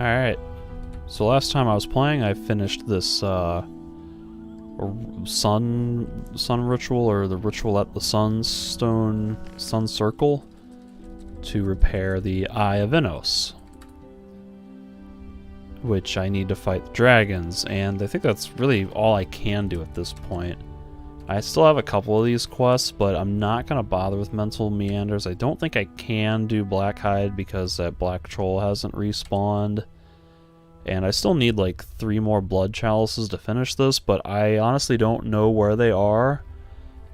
Alright. So last time I was playing, I finished this sun ritual, or the ritual at the sun circle, to repair the Eye of Innos, which I need to fight the dragons, and I think that's really all I can do at this point. I still have a couple of these quests, but I'm not going to bother with Mental Meanders. I don't think I can do Blackhide because that Black Troll hasn't respawned. And I still need like 3 more Blood Chalices to finish this, but I honestly don't know where they are.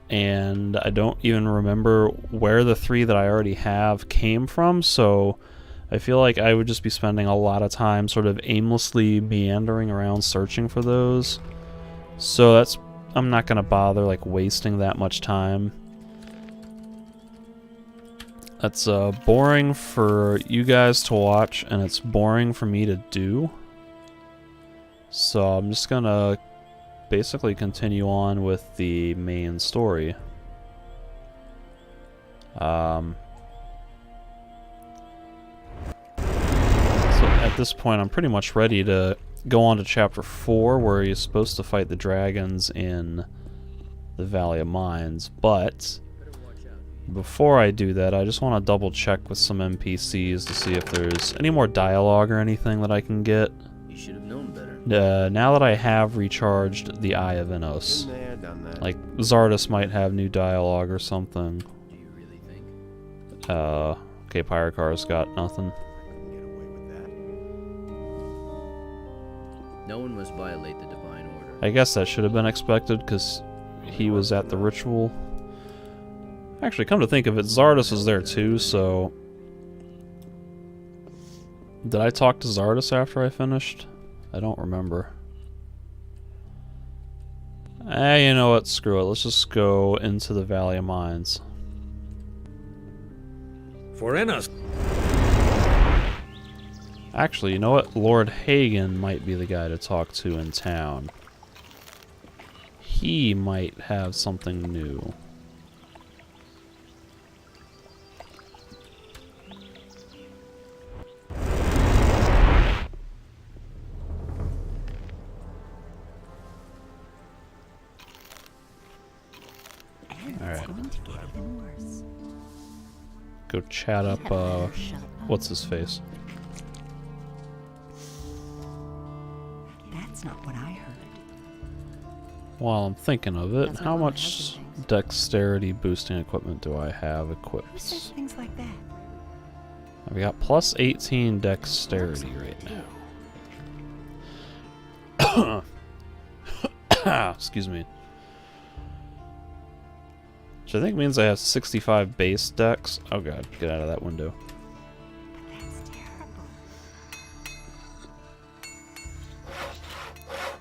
And I don't even remember where the 3 that I already have came from, so I feel like I would just be spending a lot of time sort of aimlessly meandering around searching for those. So I'm not gonna bother like wasting that much time. That's boring for you guys to watch, and it's boring for me to do. So I'm just gonna basically continue on with the main story. So at this point I'm pretty much ready to go on to chapter 4, where you're supposed to fight the dragons in the Valley of Mines, but before I do that, I just want to double check with some NPCs to see if there's any more dialogue or anything that I can get. You should have known better. Now that I have recharged the Eye of Innos, Been there, done that. like Zardos might have new dialogue or something. Do you really think? Okay, Pyrocar's got nothing. Get away with that. No one must violate the divine order. I guess that should have been expected because he was at the ritual. Actually, come to think of it, Zardos was there too, so... Did I talk to Zardos after I finished? I don't remember. You know what? Screw it. Let's just go into the Valley of Mines. For Innos. Actually, you know what? Lord Hagen might be the guy to talk to in town. He might have something new. Go chat up, what's his face? That's not what I heard. While I'm thinking of it, how much dexterity boosting equipment do I have Who equipped? says things like that? I've got plus 18 dexterity right now. Excuse me. Which I think means I have 65 base dex. Oh god, get out of that window. That's terrible.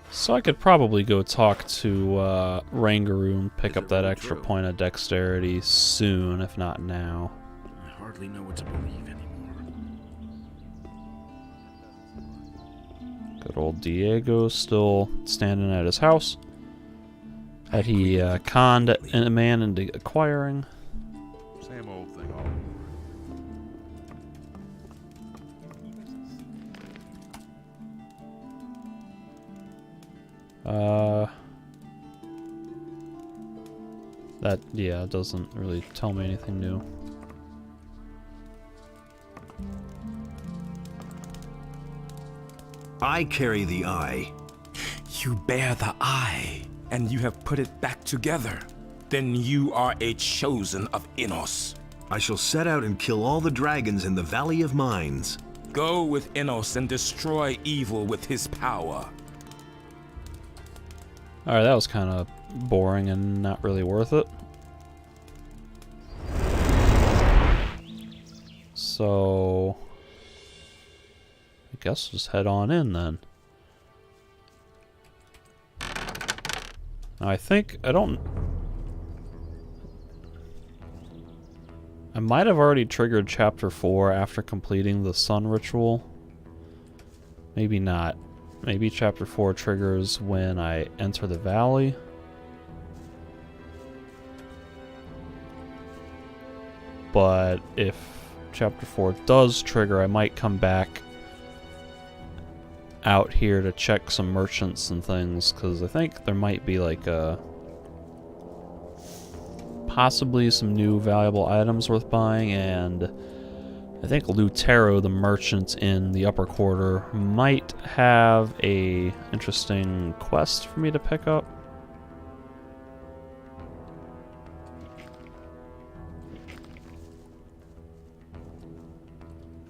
So I could probably go talk to Rangaroo and pick up that extra point of dexterity soon, if not now. I hardly know what to believe anymore. Good old Diego still standing at his house that he conned a man into acquiring. Same old thing all That, yeah, doesn't really tell me anything new. I carry the eye. You bear the eye, and you have put it back together. Then you are a chosen of Innos. I shall set out and kill all the dragons in the Valley of Mines. Go with Innos and destroy evil with his power. Alright, that was kind of boring and not really worth it. So I guess just head on in then. Now I might have already triggered chapter 4 after completing the sun ritual. Maybe not. Maybe chapter 4 triggers when I enter the valley. But if chapter 4 does trigger, I might come back out here to check some merchants and things, because I think there might be like possibly some new valuable items worth buying, and I think Lutero, the merchant in the upper quarter, might have a interesting quest for me to pick up.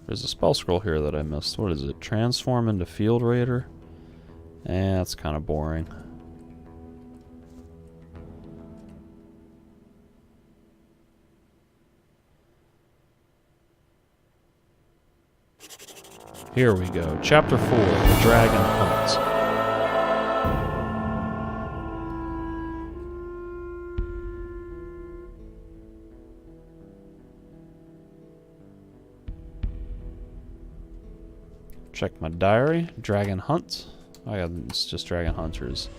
There's a spell scroll here that I missed. What is it? Transform into Field Raider? That's kind of boring. Here we go. Chapter 4, The Dragon Hunt. Check my diary. Dragon Hunt. Oh yeah, it's just Dragon Hunters.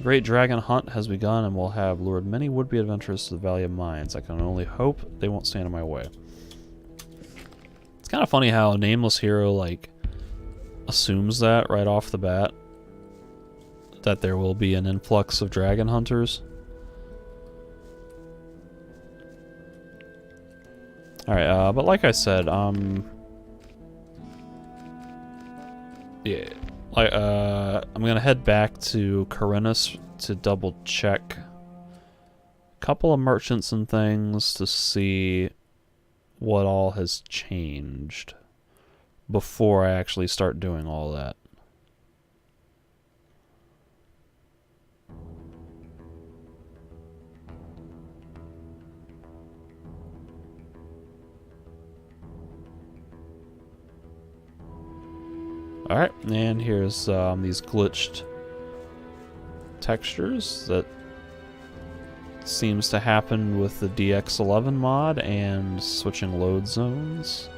Great Dragon Hunt has begun and will have lured many would-be adventurers to the Valley of Mines. I can only hope they won't stand in my way. It's kind of funny how a nameless hero, like, assumes that right off the bat, that there will be an influx of dragon hunters. Alright, but like I said, yeah, like, I'm gonna head back to Corinus to double check a couple of merchants and things to see what all has changed before I actually start doing all that. Alright, and here's these glitched textures that seems to happen with the DX11 mod and switching load zones.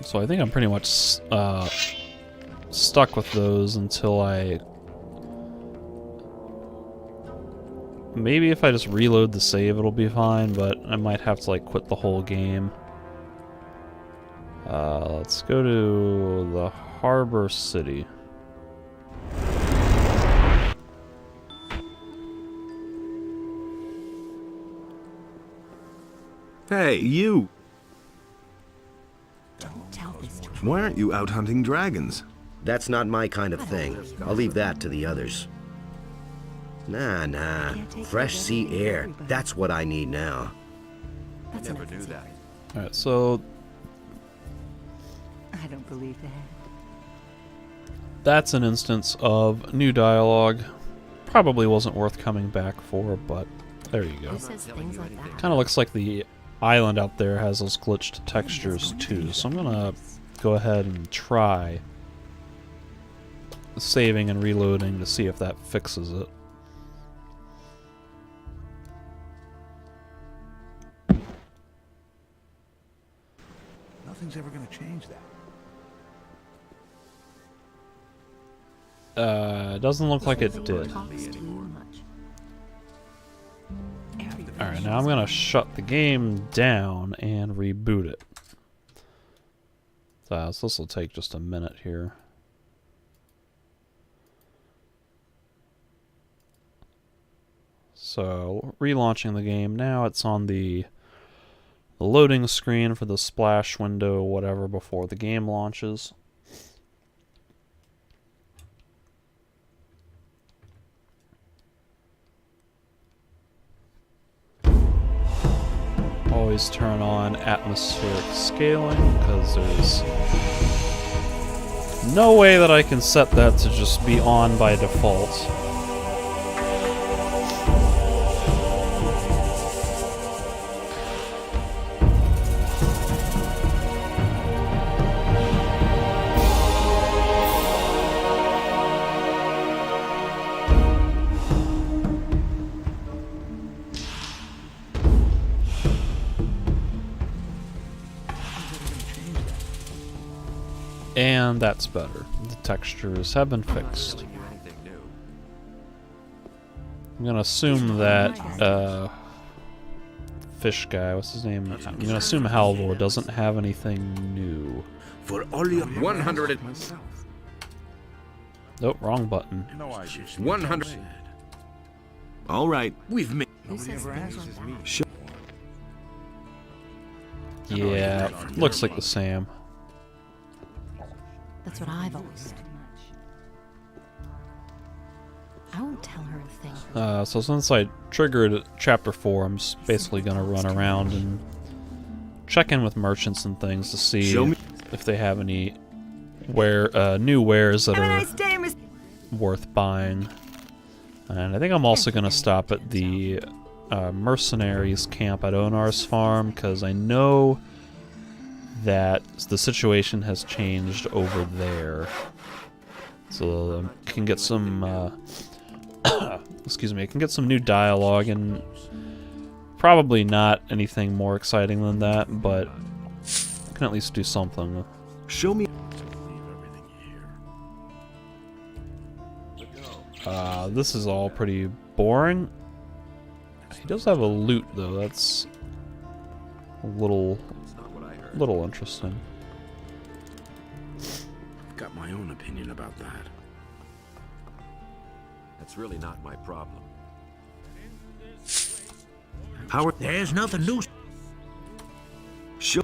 So I think I'm pretty much stuck with those until I... Maybe if I just reload the save it'll be fine, but I might have to like quit the whole game. Let's go to the Harbor City. Hey, you! Don't tell this to Why aren't you out hunting dragons? That's not my kind of thing. I'll leave that to the others. Nah. Fresh sea air. That's what I need now. That's Never enough. knew that. Alright, so I don't believe that. that's an instance of new dialogue. Probably wasn't worth coming back for, but there you go. Who says things like that? Kind of looks like the island out there has those glitched textures too, so I'm gonna go ahead and try saving and reloading to see if that fixes it. Nothing's ever gonna change that. Doesn't look like it did. Talks too much. Alright, now I'm gonna shut the game down and reboot it. So this will take just a minute here. So, relaunching the game now, it's on the loading screen for the splash window, whatever, before the game launches. Always turn on atmospheric scaling, because there's no way that I can set that to just be on by default. And that's better. The textures have been fixed. Anything new? I'm gonna assume that fish guy, what's his name? I'm gonna assume Halvor doesn't have anything new. For all your 100. myself. Nope, wrong button. No idea. 100. All right. We've made. Who says things like that? Yeah, looks like the same. That's what I've always said. I won't tell her a thing. So since I triggered Chapter 4, I'm just basically going to run around and check in with merchants and things to see Show me- if they have any new wares that Have a are nice day, Miss. worth buying. And I think I'm also going to stop at the mercenaries camp at Onar's farm, because I know that the situation has changed over there. So I can get some excuse me, I can get some new dialogue, and probably not anything more exciting than that, but I can at least do something. Show me. This is all pretty boring. He does have a loot though, that's a little interesting. I've got my own opinion about that. That's really not my problem. Howard. There's nothing new. Show.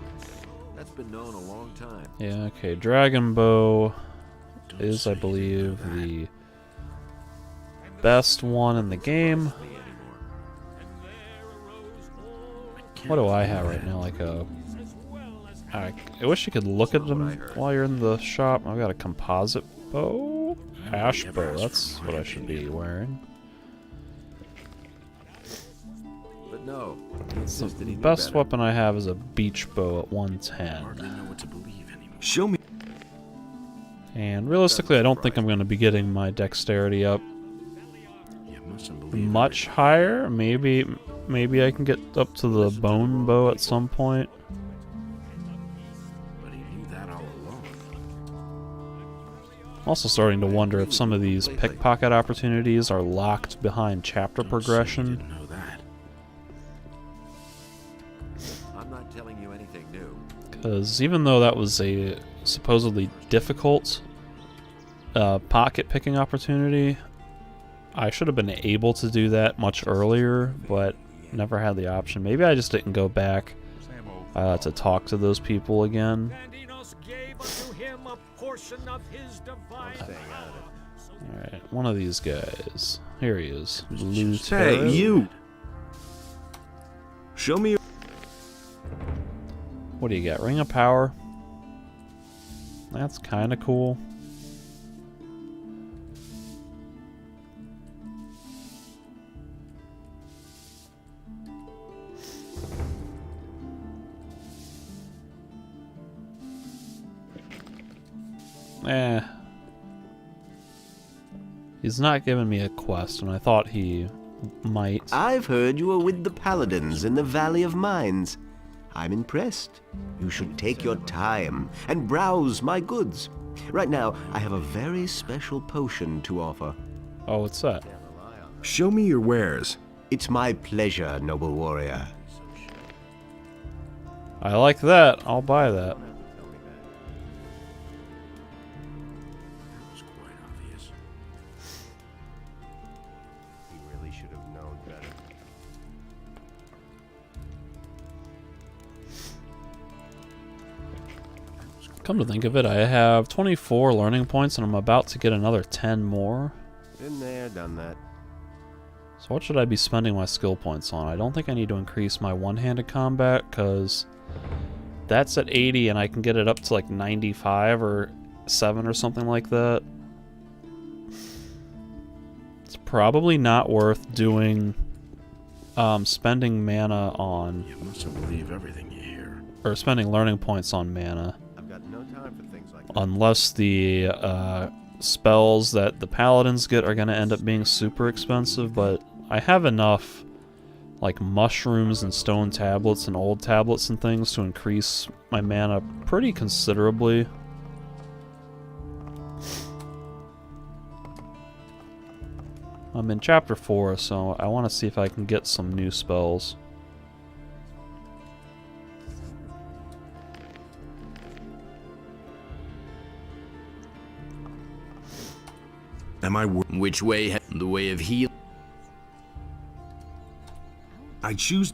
That's been known a long time. Yeah, okay, Dragon Bow is, I believe, the best one in the game. What do I have right now? Like a... I wish you could look at them while you're in the shop. I've got a composite bow? Ash bow, that's what I should be wearing. But no, he The insisted he knew best better. weapon I have is a beach bow at 110. Hardly know what to believe anymore. Show me. And realistically, I don't think I'm going to be getting my dexterity up You mustn't believe much higher. Maybe I can get up to the bone bow at some point. But he knew that all along. I'm also starting to wonder if some of these pickpocket opportunities are locked behind chapter Don't say you progression. didn't know that. I'm not telling you anything new. Because even though that was a supposedly difficult pocket picking opportunity, I should have been able to do that much earlier, but never had the option. Maybe I just didn't go back Same old to talk to those people again. Alright, one of these guys. Here he is. Blue Hey, Tarot. you. Show me. What do you got? Ring of Power? That's kind of cool. He's not giving me a quest, and I thought he might. I've heard you are with the paladins in the Valley of Mines. I'm impressed. You should take your time and browse my goods. Right now, I have a very special potion to offer. Oh, what's that? Show me your wares. It's my pleasure, noble warrior. I like that. I'll buy that. That was quite obvious. He really should have known better. Come to think of it, I have 24 learning points, and I'm about to get another 10 more. Been there, done that. So what should I be spending my skill points on? I don't think I need to increase my one-handed combat, because that's at 80 and I can get it up to like 95 or 7 or something like that. It's probably not worth doing spending mana on, You mustn't believe everything you hear. or spending learning points on mana, I've got no time for things like that. unless the spells that the paladins get are going to end up being super expensive. But I have enough like mushrooms and stone tablets and old tablets and things to increase my mana pretty considerably. I'm in chapter 4, so I want to see if I can get some new spells. Am I Which way? The way of heal. I choose.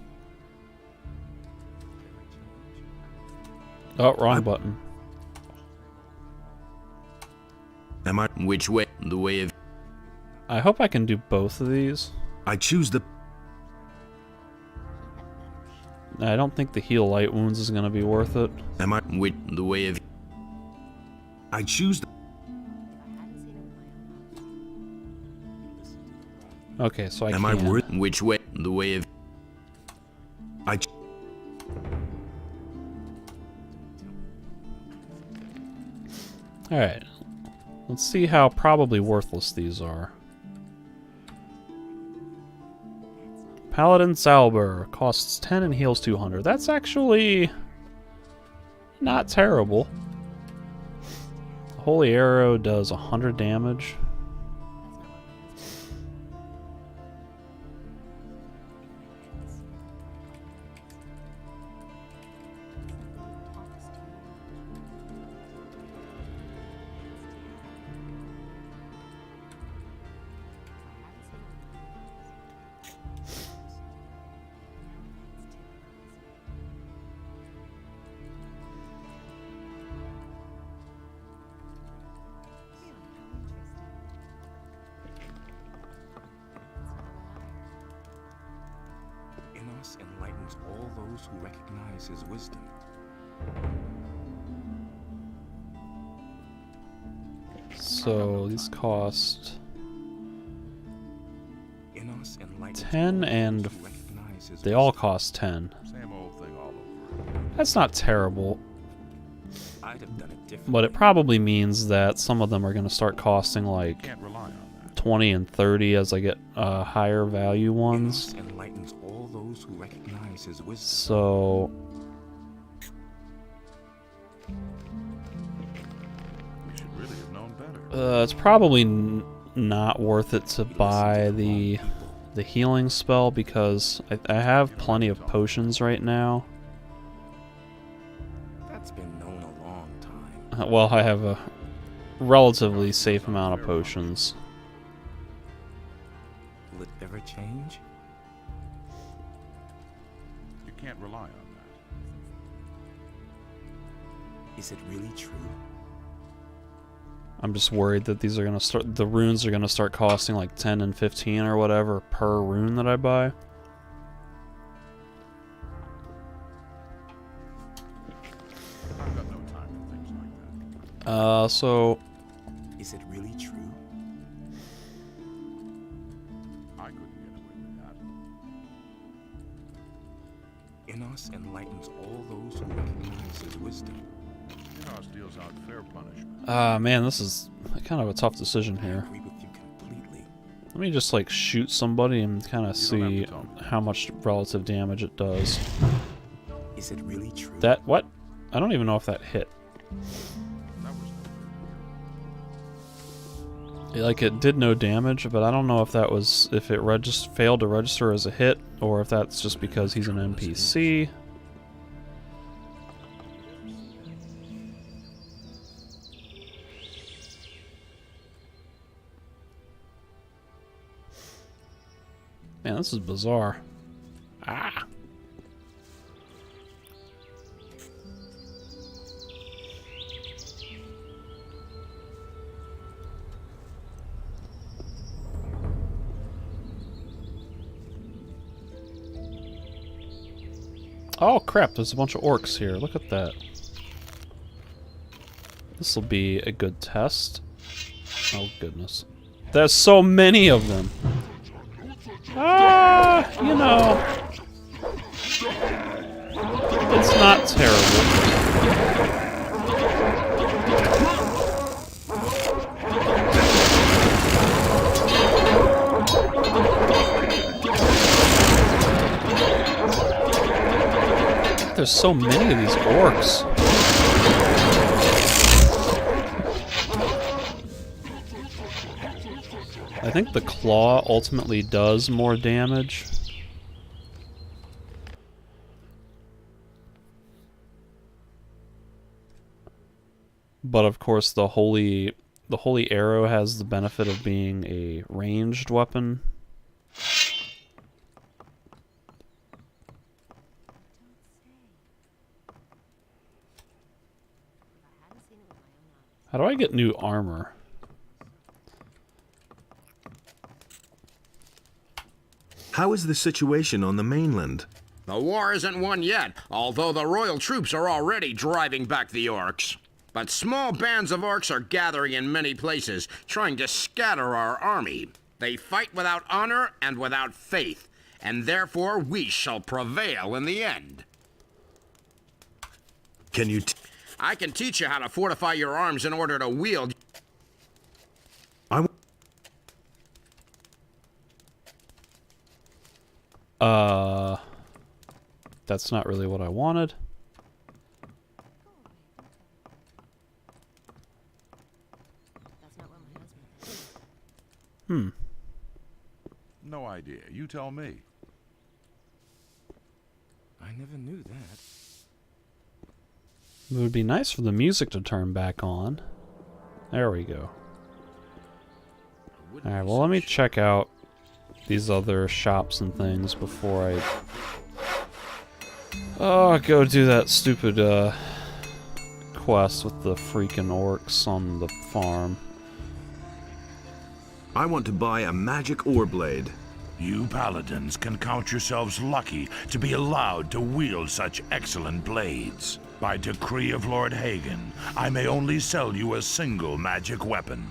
Oh, wrong button. Am I? Which way? The way of. I hope I can do both of these. I choose the. I don't think the heal light wounds is going to be worth it. Am I? Which? The way of. I choose the. Okay, so I Am can't. I worth? Which way? The way of. I. Alright. Let's see how probably worthless these are. Paladin Salber costs 10 and heals 200. That's actually not terrible. Holy Arrow does 100 damage. Enos enlightens all those who recognize his wisdom. So these cost Enos enlightens 10 all and those who recognize his they all cost 10. Same old thing all over. That's not terrible, I'd have done it differently. but it probably means that some of them are going to start costing like Can't rely on that. 20 and 30 as I get higher value ones. Enos enlightens all those who recognize his wisdom. So We should really have known better. it's probably not worth it to buy the healing spell because I have plenty of potions right now. That's been known a long time. Well, I have a relatively safe amount of potions. Will it ever change? You can't rely on that. Is it really true? I'm just worried that these are gonna start. The runes are gonna start costing like 10 and 15 or whatever per rune that I buy. I've got no time for things like that. So Is it really true? I couldn't get away with that. Enos enlightens all those who recognize his wisdom. Enos deals out fair punishment. man, this is kind of a tough decision I here. agree with you completely. Let me just like shoot somebody and kind of You don't have see to tell me. how much relative damage it does. Is it really true? That what? I don't even know if that hit. That was no big deal. Like it did no damage, but I don't know if that was if it failed to register as a hit or if that's just because he's an NPC. Man, this is bizarre. Ah. Oh crap, there's a bunch of orcs here. Look at that. This will be a good test. Oh goodness. There's so many of them. Ah, you know. It's not terrible. There's so many of these orcs. I think the claw ultimately does more damage. But of course the holy the Holy Arrow has the benefit of being a ranged weapon. How do I get new armor? How is the situation on the mainland? The war isn't won yet, although the royal troops are already driving back the orcs. But small bands of orcs are gathering in many places, trying to scatter our army. They fight without honor and without faith, and therefore we shall prevail in the end. Can you I can teach you how to fortify your arms in order to wield. That's not really what I wanted. No idea. You tell me. I never knew that. It would be nice for the music to turn back on. There we go. Alright, well let me check out these other shops and things before I... go do that stupid, quest with the freaking orcs on the farm. I want to buy a magic ore blade. You paladins can count yourselves lucky to be allowed to wield such excellent blades. By decree of Lord Hagen, I may only sell you a single magic weapon.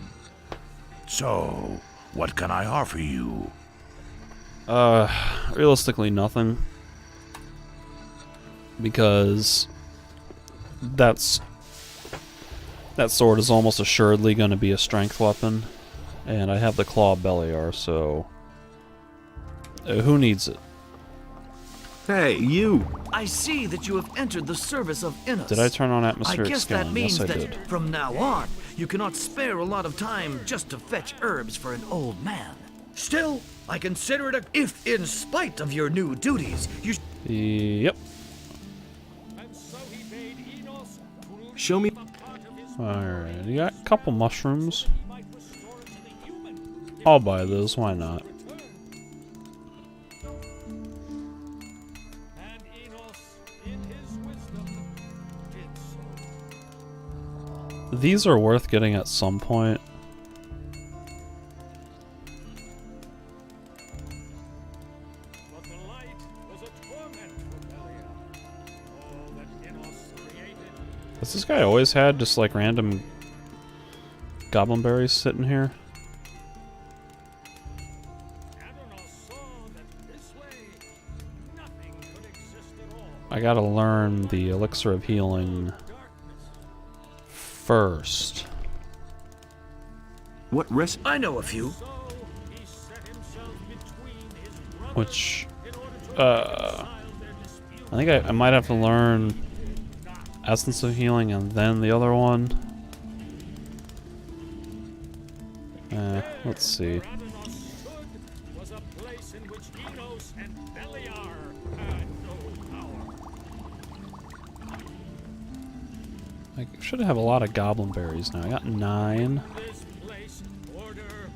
So, what can I offer you? Realistically nothing. Because that sword is almost assuredly going to be a strength weapon. And I have the Claw Beliar, so... who needs it? Hey, you! I see that you have entered the service of Innos. Did I turn on atmospheric I guess scaling? that means Yes, I that did. from now on, you cannot spare a lot of time just to fetch herbs for an old man. Still, I consider it if, in spite of your new duties, you... Yep. Show me... Alright, you got a couple mushrooms. I'll buy those, why not? These are worth getting at some point. Has this guy always had just like random goblin berries sitting here? I gotta learn the elixir of healing first. What rest? I know a few. Which, I think I might have to learn Essence of Healing and then the other one. Let's see. I should have a lot of goblin berries now. I got 9.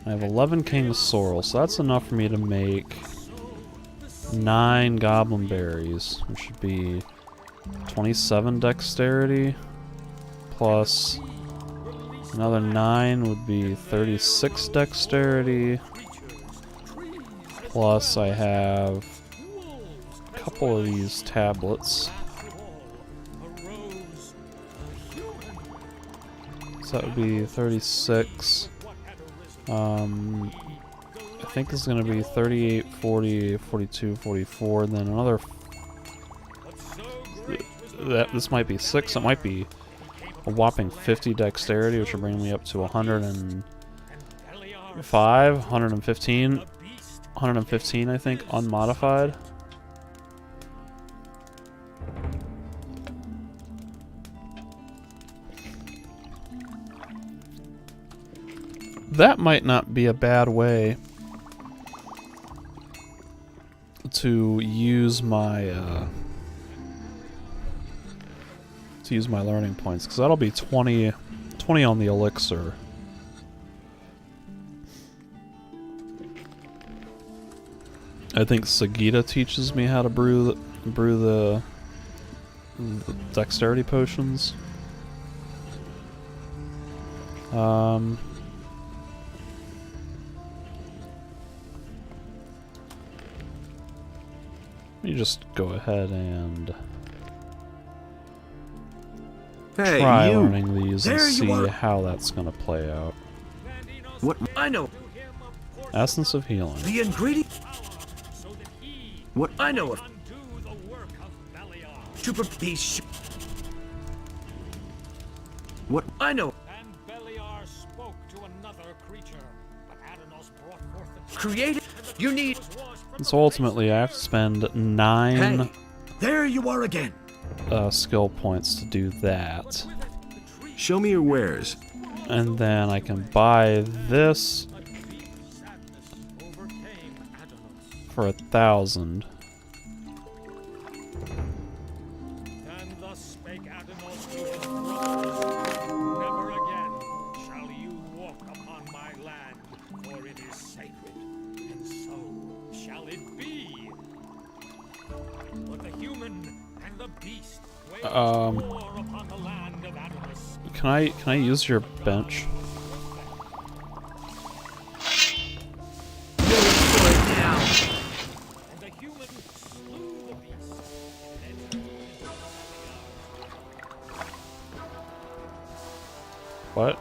I have 11 King's Sorrel, so that's enough for me to make 9 goblin berries, which should be 27 dexterity, plus another 9 would be 36 dexterity, plus I have a couple of these tablets. So that would be 36. I think this is going to be 38, 40, 42, 44, and then another... This might be 6, it might be a whopping 50 dexterity, which will bring me up to 105, 115, 115 I think, unmodified. That might not be a bad way to use my learning points, because that'll be 20 on the elixir, I think Sagita teaches me how to brew the dexterity potions. Let me just go ahead and try learning these and see how that's gonna play out. What? I know. Essence of healing. The ingredient. What? I know of. Super piece. What? I know. And Beliar spoke to another creature, but Adanos brought forth the Created. You need. So ultimately, I have to spend 9. Hey, there you are again. Skill points to do that. Show me your wares. And then I can buy this for 1,000. And thus spake Adanos to his brothers, never again shall you walk upon my land, for it is sacred, and so shall it be. But the human and the beast wage war upon the land of Adanos. Can I use your bench? What?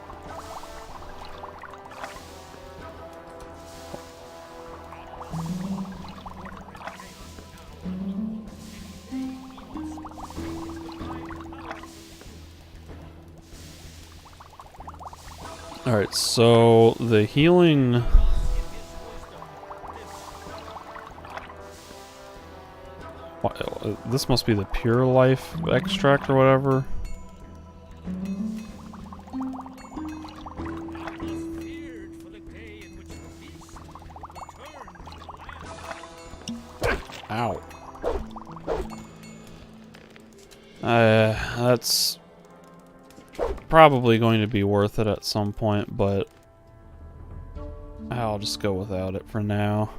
Alright, so the healing... This must be the pure life extract or whatever. Ow. That's probably going to be worth it at some point, but I'll just go without it for now.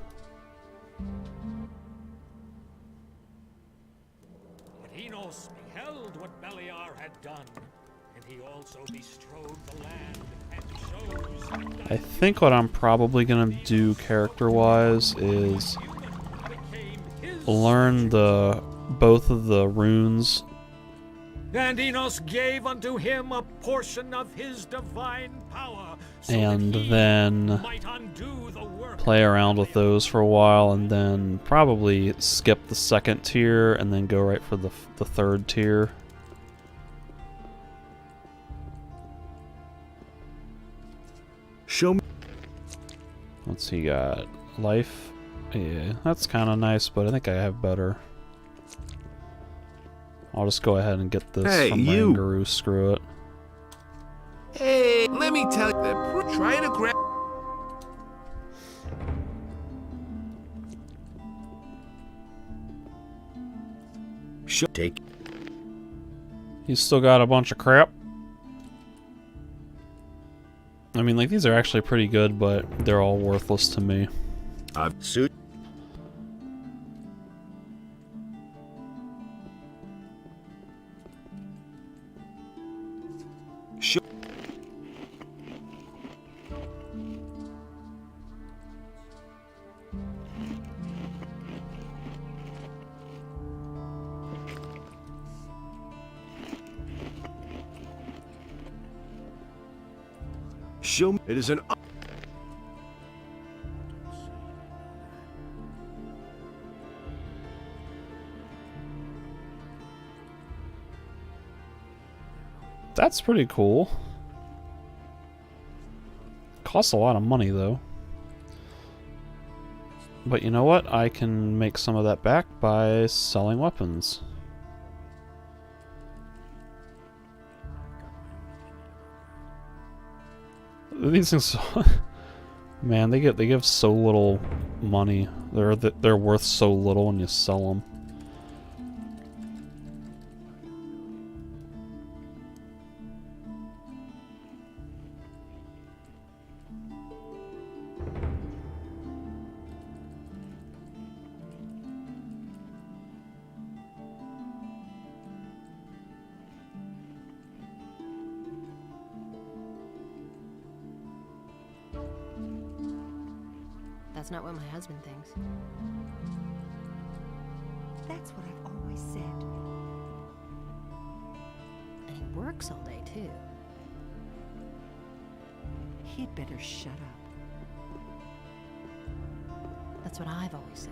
But Enos beheld what Beliar had done, and he also bestrode the land and chose. I think what I'm probably gonna do character-wise is learn both of the runes. And Enos gave unto him a portion of his divine power, so And that he then might undo the work play around with those for a while, and then probably skip the second tier and then go right for the third tier. Show me. Let's see, got life. Yeah, that's kind of nice, but I think I have better. I'll just go ahead and get this from Rangaroo, screw it. Hey, let me tell you, they're trying to grab. Take. He's still got a bunch of crap. I mean, like, these are actually pretty good, but they're all worthless to me. Suit. Show me. It is an. That's pretty cool. Costs a lot of money, though. But you know what? I can make some of that back by selling weapons. These things, man, they give so little money. They're worth so little when you sell them. That's not what my husband thinks. That's what I've always said. And he works all day, too. He'd better shut up. That's what I've always said.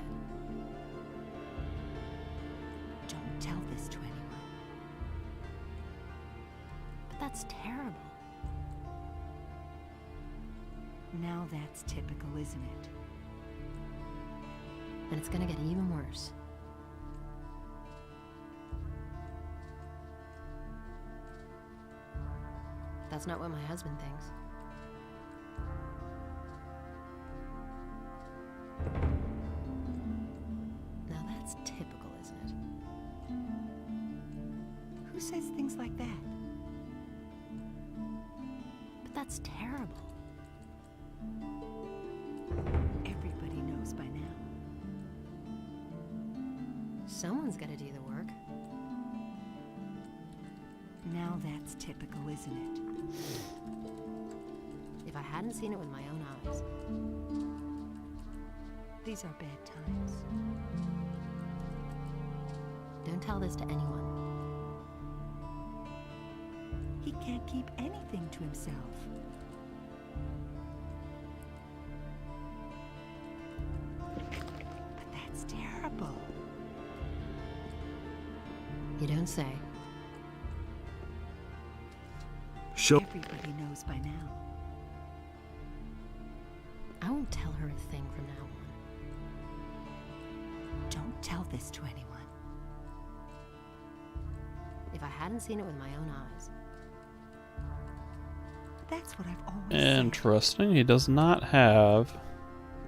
Don't tell this to anyone. But that's terrible. Now that's typical, isn't it? And it's gonna get even worse. That's not what my husband thinks. Now that's typical, isn't it? Who says things like that? But that's terrible. Everybody knows by now. Someone's gotta do the work. Now that's typical, isn't it? If I hadn't seen it with my own eyes. These are bad times. Don't tell this to anyone. He can't keep anything to himself. But that's terrible. You don't say. Everybody knows by now. I won't tell her a thing from now on. Don't tell this to anyone. If I hadn't seen it with my own eyes. That's what I've always said. Interesting. He does not have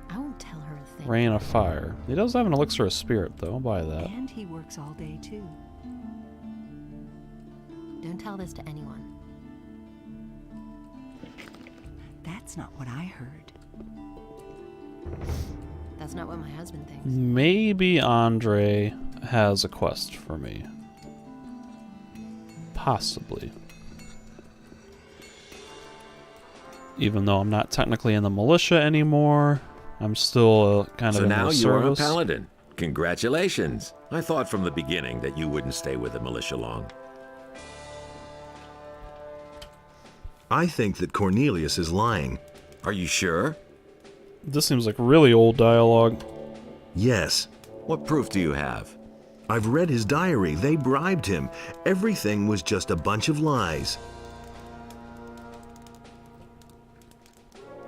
I won't tell her a thing. Rain of Fire. He does have an Elixir of Spirit, though. I'll buy that. And he works all day, too. Don't tell this to anyone. That's not what I heard. That's not what my husband thinks. Maybe Andre has a quest for me. Possibly. Even though I'm not technically in the militia anymore, I'm still kind of in now the you are a service. paladin. Congratulations. I thought from the beginning that you wouldn't stay with the militia long. I think that Cornelius is lying. Are you sure? This seems like really old dialogue. Yes. What proof do you have? I've read his diary. They bribed him. Everything was just a bunch of lies.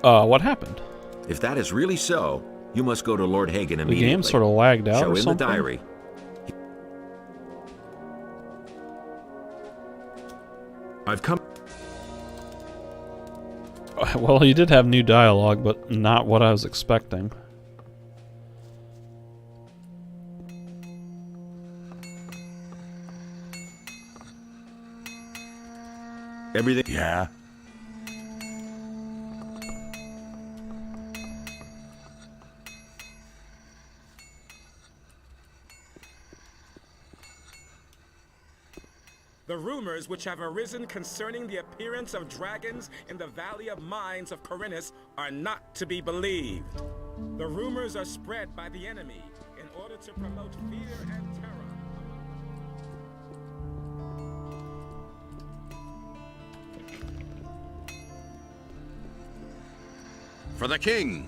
What happened? If that is really so, you must go to Lord Hagen immediately. The game sort of lagged out Show or him something? the diary. I've come... Well, he did have new dialogue, but not what I was expecting. Everything... Yeah? The rumors which have arisen concerning the appearance of dragons in the Valley of Mines of Corinus are not to be believed. The rumors are spread by the enemy in order to promote fear and terror. For the king.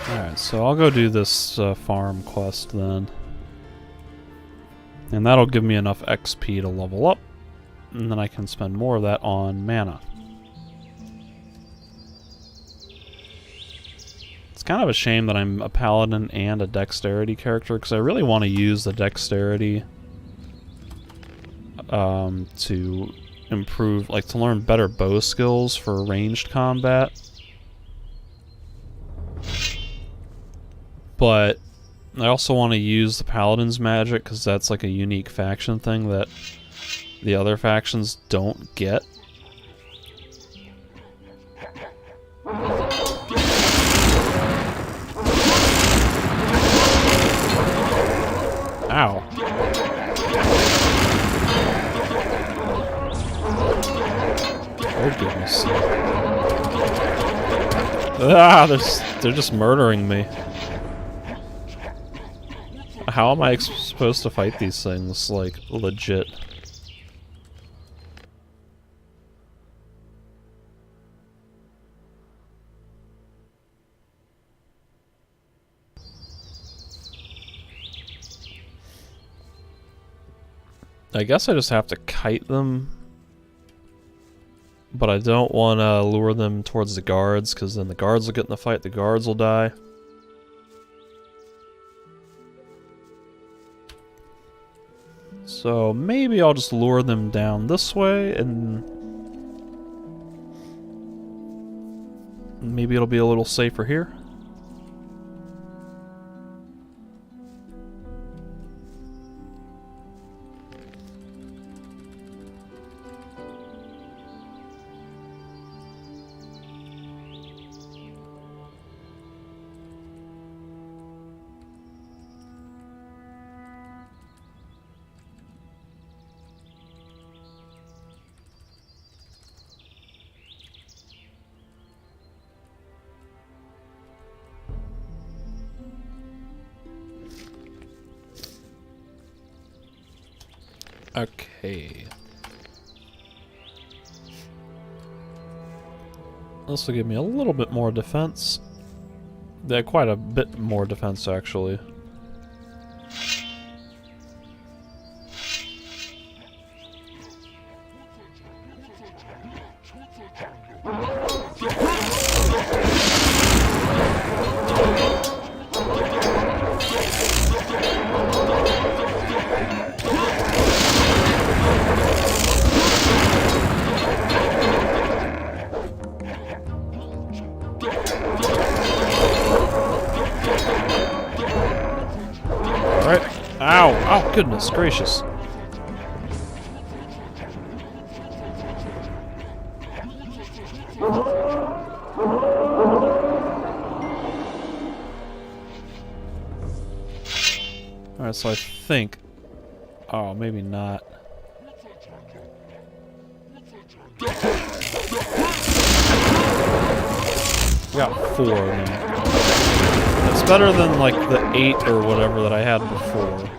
Alright, so I'll go do this farm quest then. And that'll give me enough XP to level up, and then I can spend more of that on mana. It's kind of a shame that I'm a paladin and a dexterity character, because I really want to use the dexterity to improve, like to learn better bow skills for ranged combat. But I also want to use the Paladin's magic, because that's like a unique faction thing that the other factions don't get. Ow. Oh goodness. Ah, they're just murdering me. How am I supposed to fight these things, like, legit? I guess I just have to kite them. But I don't want to lure them towards the guards, because then the guards will get in the fight, the guards will die. So maybe I'll just lure them down this way, and maybe it'll be a little safer here. Okay. This will give me a little bit more defense. Yeah, quite a bit more defense, actually. Ow! Oh, goodness gracious. Alright, so I think... Oh, maybe not. We got 4 of them. It's better than, like, the 8 or whatever that I had before.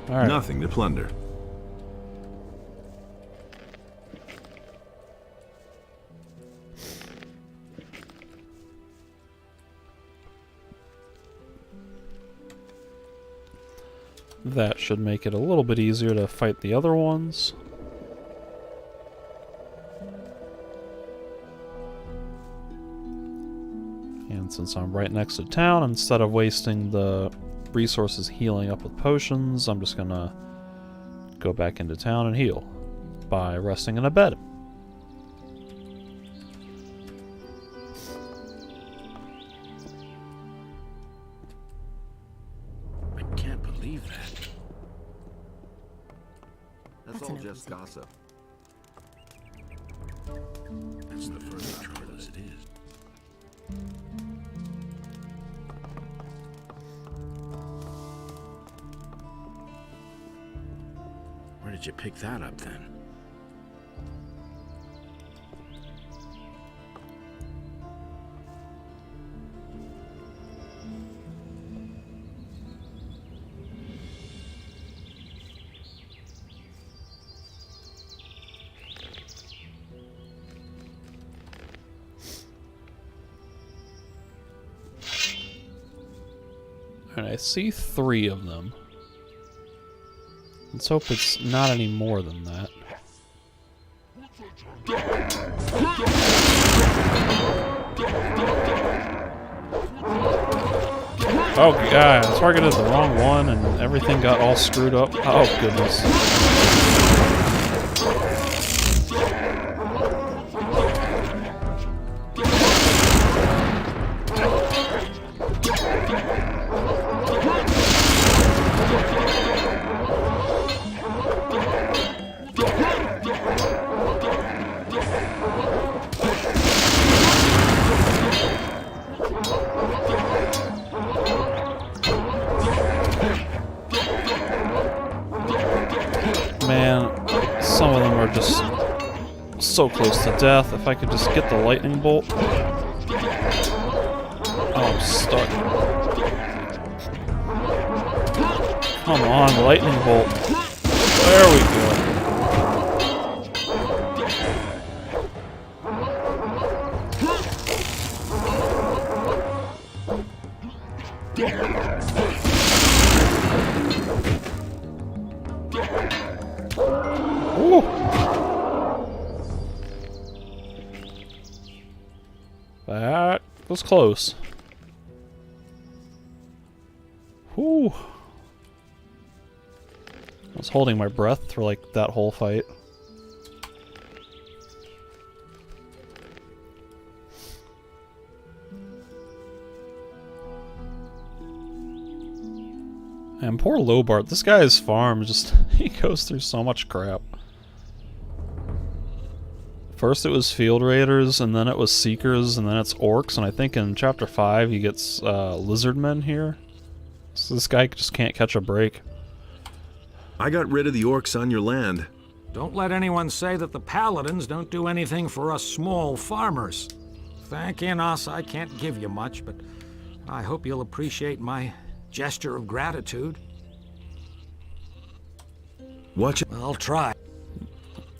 Right. Nothing to plunder. That should make it a little bit easier to fight the other ones. And since I'm right next to town, instead of wasting the resources healing up with potions, I'm just gonna go back into town and heal by resting in a bed. I can't believe that. That's all just gossip. That's the first trouble as it is. Where did you pick that up, then? And I see 3 of them. Let's hope it's not any more than that. Oh god, I targeted the wrong one and everything got all screwed up. Oh goodness. Man, some of them are just so close to death. If I could just get the lightning bolt. Oh, I'm stuck. Come on, lightning bolt. There we go. Ooh. That was close. Whew. I was holding my breath for like that whole fight. And poor Lobart, this guy's farm just, he goes through so much crap. First it was Field Raiders, and then it was Seekers, and then it's Orcs, and I think in Chapter 5 he gets Lizardmen here. So this guy just can't catch a break. I got rid of the Orcs on your land. Don't let anyone say that the Paladins don't do anything for us small farmers. Thanking us, I can't give you much, but I hope you'll appreciate my gesture of gratitude. Watch it. I'll try.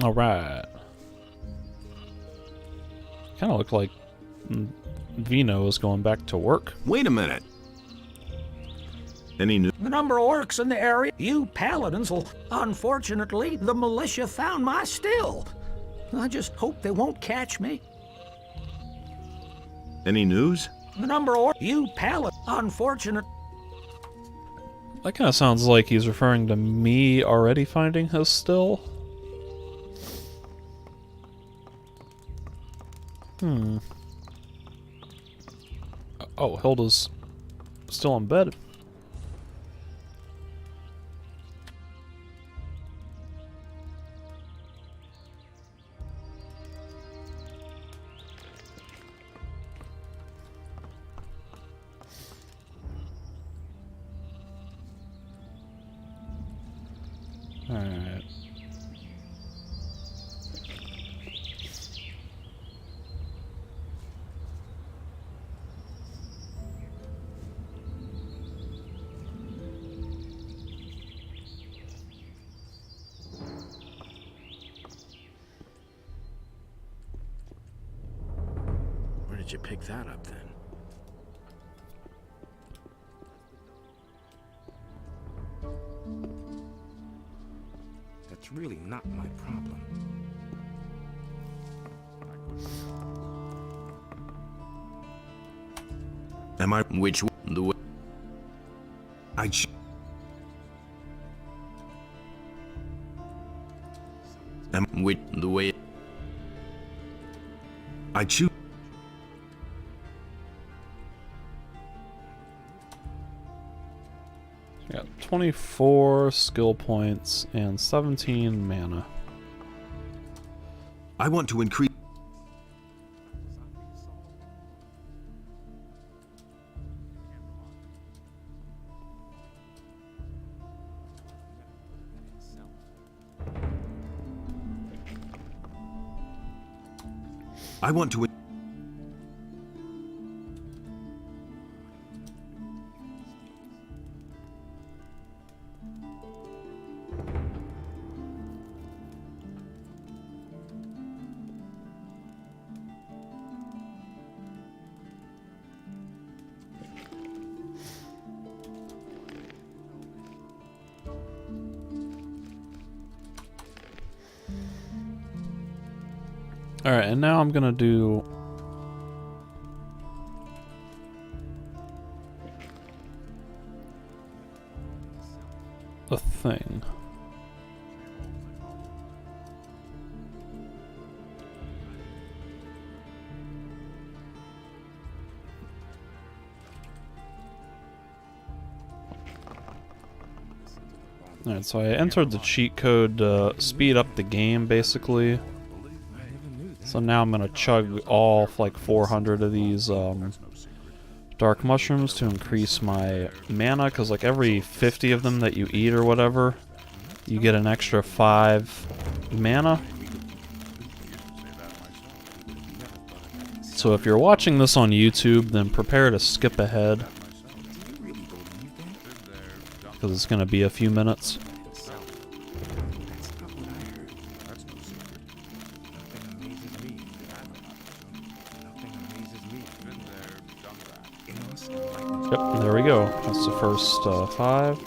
Alright. Kinda look like Vino is going back to work. Wait a minute. Any news? The number of orcs in the area, you paladins will... Unfortunately, the militia found my still. I just hope they won't catch me. Any news? The number of you paladins, unfortunate... That kind of sounds like he's referring to me already finding his still. Oh, Hilda's still in bed. Alright. Where did you pick that up then? That's really not my problem. Am I? Which one? The way? Which the way? I choose. I got 24 skill points and 17 mana. I want to increase. I want to. Alright, and now I'm gonna do Alright, so I entered the cheat code to speed up the game, basically. So now I'm gonna chug all like 400 of these dark mushrooms to increase my mana, because like every 50 of them that you eat or whatever, you get an extra 5 mana. So if you're watching this on YouTube, then prepare to skip ahead, because it's gonna be a few minutes. Yep, there we go. That's the first 5.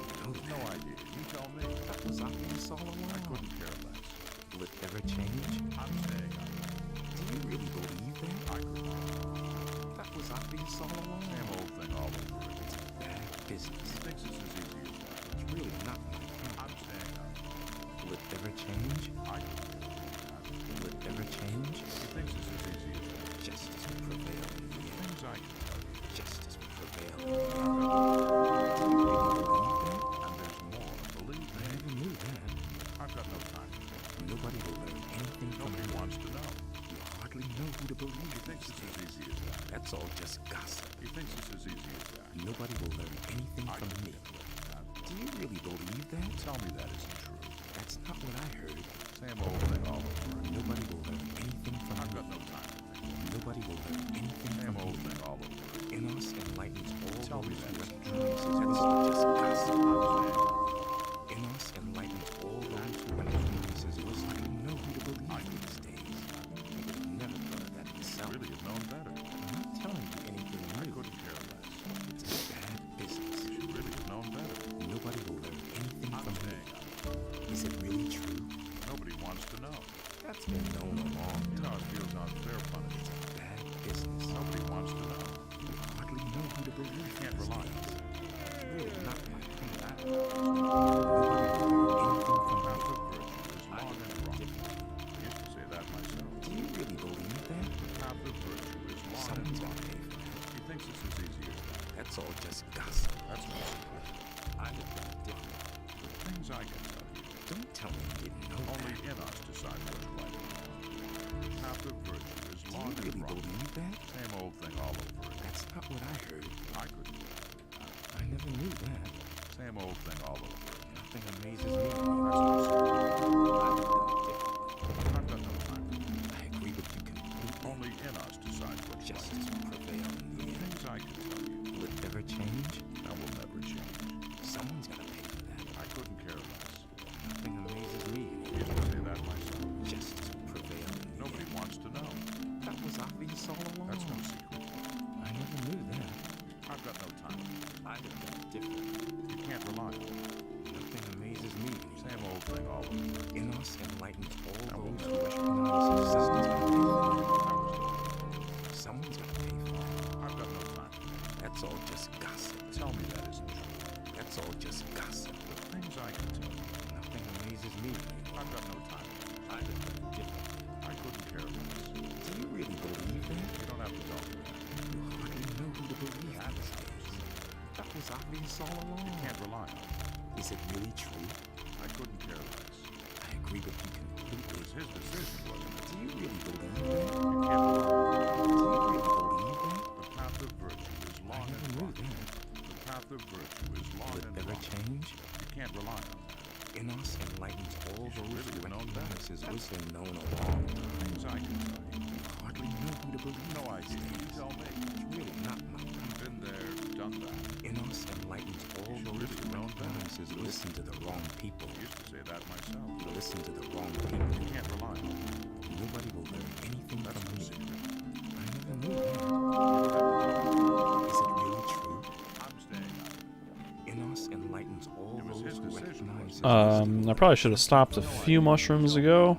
I probably should have stopped a few mushrooms ago,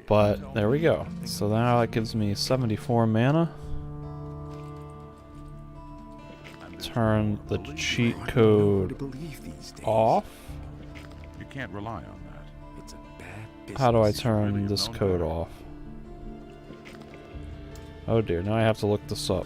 but there we go. So now that gives me 74 mana. Turn the cheat code off. You can't rely on that. How do I turn this code off? Oh dear, now I have to look this up.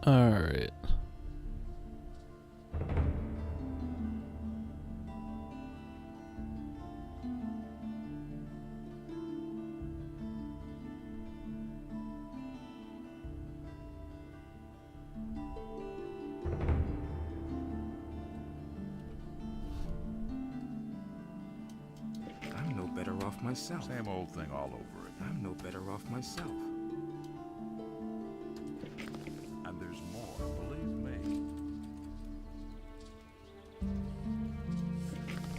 Alright. I'm no better off myself. Same old thing all over again. I'm no better off myself. And there's more, believe me.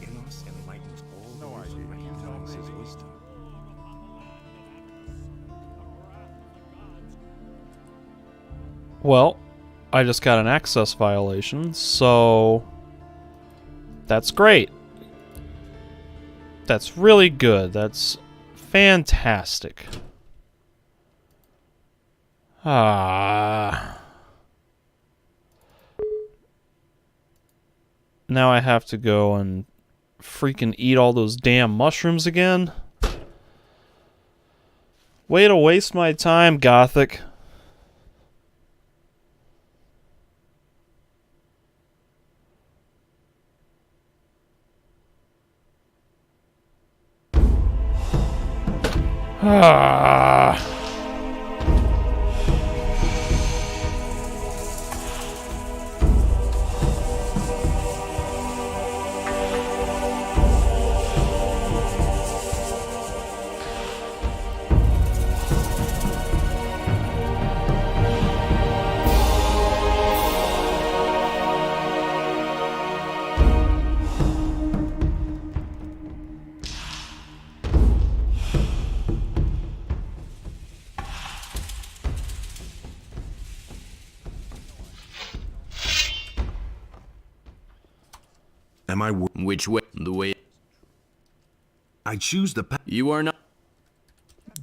Enos enlightens all No those idea. who recognize his wisdom. Well, I just got an access violation, so that's great. That's really good. That's fantastic. Ah. Now I have to go and freaking eat all those damn mushrooms again. Way to waste my time, Gothic. Ah. Am I? Which way? The way. I choose the path. You are not.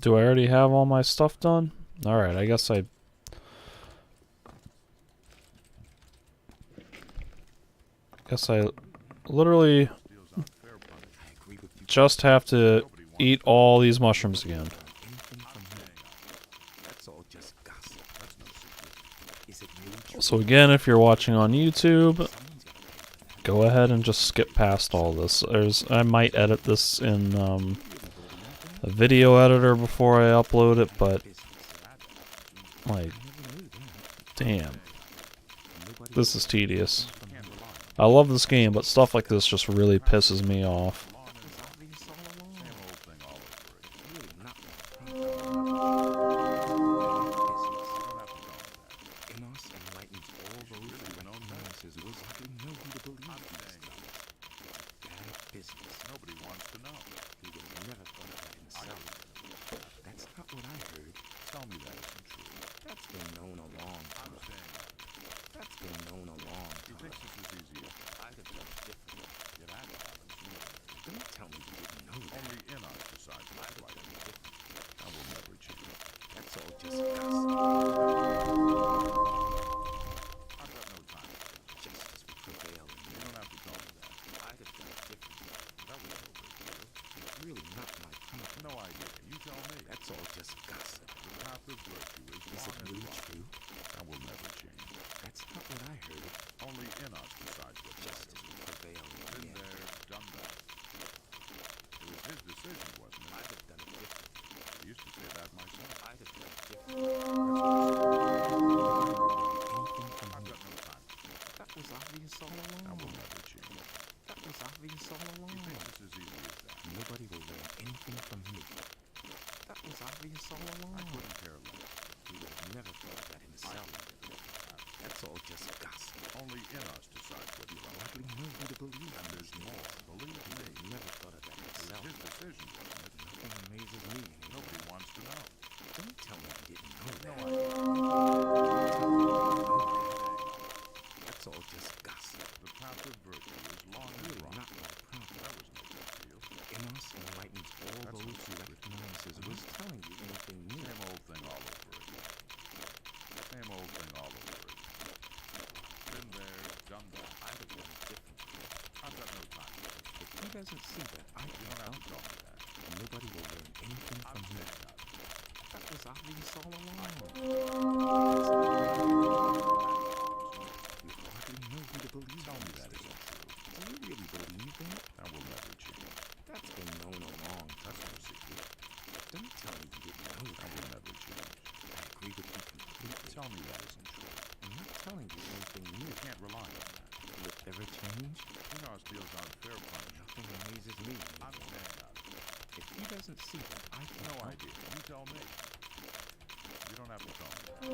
Do I already have all my stuff done? Alright, I guess I literally just have to eat all these mushrooms again. So again, if you're watching on YouTube, go ahead and just skip past all this. I might edit this in a video editor before I upload it, but like, damn, this is tedious. I love this game, but stuff like this just really pisses me off. Doesn't see that I can help. Nobody will learn anything from me. That It was obvious all along. You hardly know who to believe. Tell me that isn't true. Do you really believe that? That will never change. That's been known along. That's no secret. Don't tell me you didn't know that. That will never change. I agree with you completely. Tell me that isn't true. I'm not telling you anything new. You can't rely on that. Will it ever change? Enos feels unfair punishment. Nothing amazes me. I'm staying out of it. If he doesn't see that, I can. No idea. You tell me. You don't have to tell me. I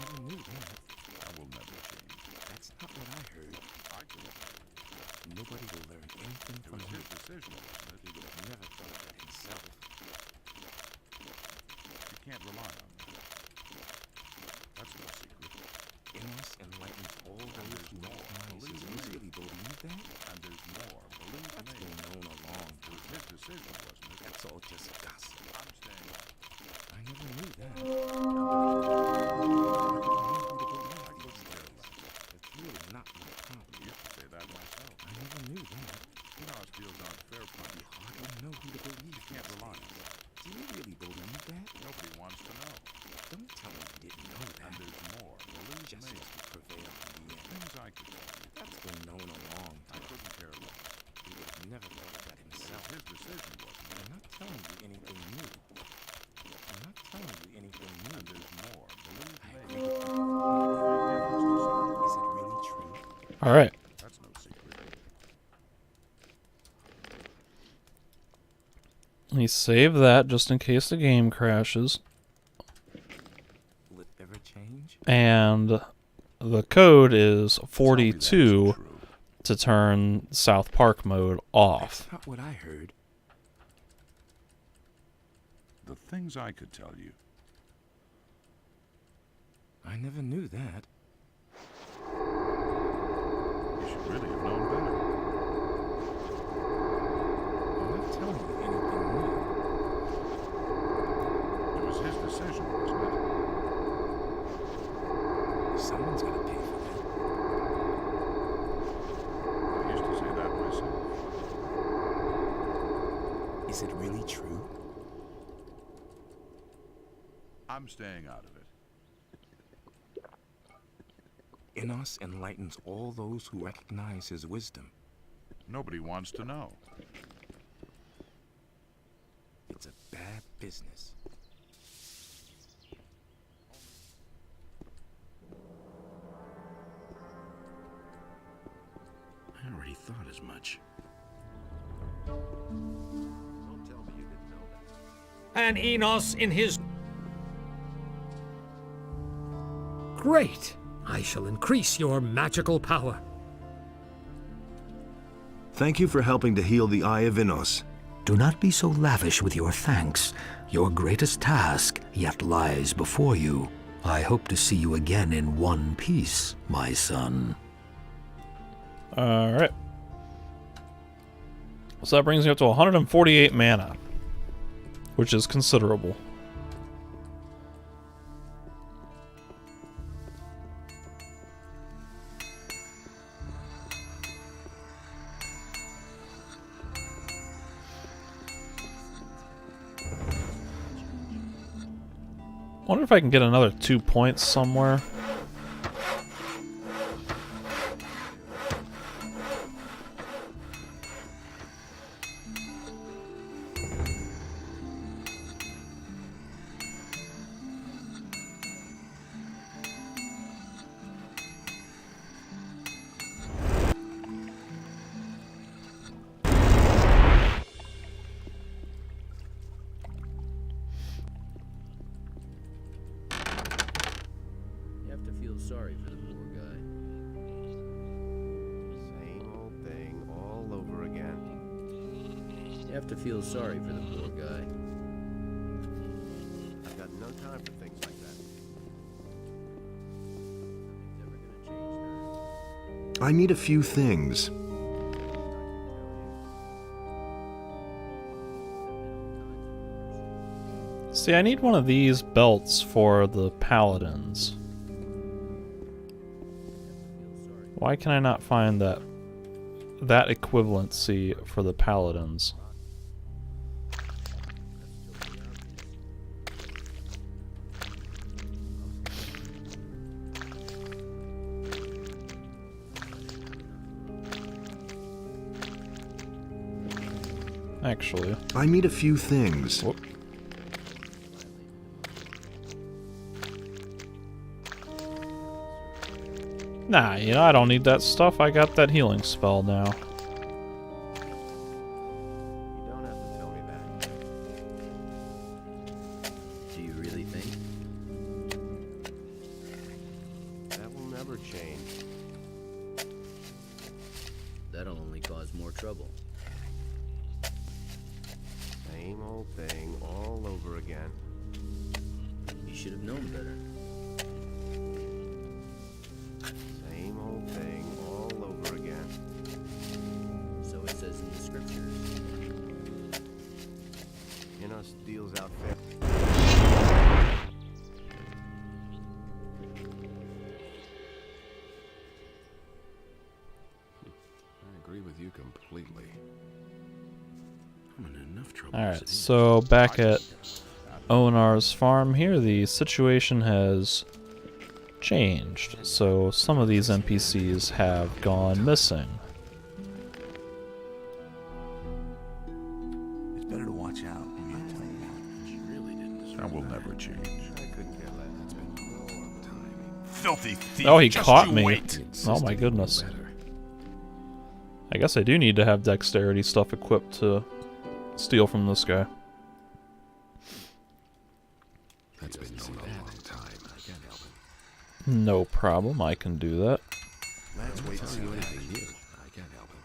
never knew that. That will never change. That's not what I heard. I could. Nobody will learn anything It from was him. his decision, wasn't it? He would have never thought of that himself. You can't rely on that. That's no secret. Enos enlightens all those who recognize his wisdom. Really believe that? And there's more. Believe That's me. been known along. It was his decision, wasn't it? That's all just gossip. I'm staying out. I never knew that. It's really not my problem. I used to say that myself. I never knew that. Enos feels unfair You punishment. hardly know who to believe. You can't rely on that. Do you really believe that? Nobody wants to know. Don't tell me you didn't know that. And there's more. Believe Justice me. will prevail in the end. Things I could tell you. That's been known along. I couldn't care less. He would have never thought of that It was himself. his decision, wasn't it? I'm not telling you anything new. I'm not telling you anything new. And there's more. Believe I me. agree with you completely. Is it really true? All right. That's no secret. Let me save that just in case the game crashes. Will it ever change? And the code is Tell me 42 that's true. to turn South Park mode off. That's not what I heard. The things I could tell you. I never knew that. You should really have known better. I'm not telling you anything new. It was his decision, wasn't it? Someone's got to pay for that. I used to say that myself. Is it really true? I'm staying out of it. Enos enlightens all those who recognize his wisdom. Nobody wants to know. It's a bad business. I already thought as much. Don't tell me you didn't know that. And Enos in his... Great! I shall increase your magical power. Thank you for helping to heal the Eye of Enos. Do not be so lavish with your thanks. Your greatest task yet lies before you. I hope to see you again in one piece, my son. Alright. So that brings me up to 148 mana, which is considerable. I wonder if I can get another 2 points somewhere. You have to feel sorry for the poor guy. Same old thing all over again. You have to feel sorry for the poor guy. I've got no time for things like that. Nothing's ever gonna change that. I need a few things. See, I need one of these belts for the paladins. Why can I not find that equivalency for the paladins? Actually. I need a few things. Whoop. Nah, you know, I don't need that stuff. I got that healing spell now. You don't have to tell me that. Do you really think? That will never change. That'll only cause more trouble. Same old thing all over again. You should have known better. Same old thing all over again. So it says in the scriptures. Inos deals out fair. I agree with you completely. I'm in enough trouble. Alright, so back at Onar's farm here, the situation has changed. So some of these NPCs have gone missing. It's better to watch out when you're playing out. She really didn't deserve That will never change. I couldn't care less. That's been a long time. Filthy thief. Oh, he just caught you me. wait. Oh my goodness. I guess I do need to have dexterity stuff equipped to steal from this guy. That's been known a long time. I can't help it. No problem, I can do that. Let's wait and see anything new. I can't help it.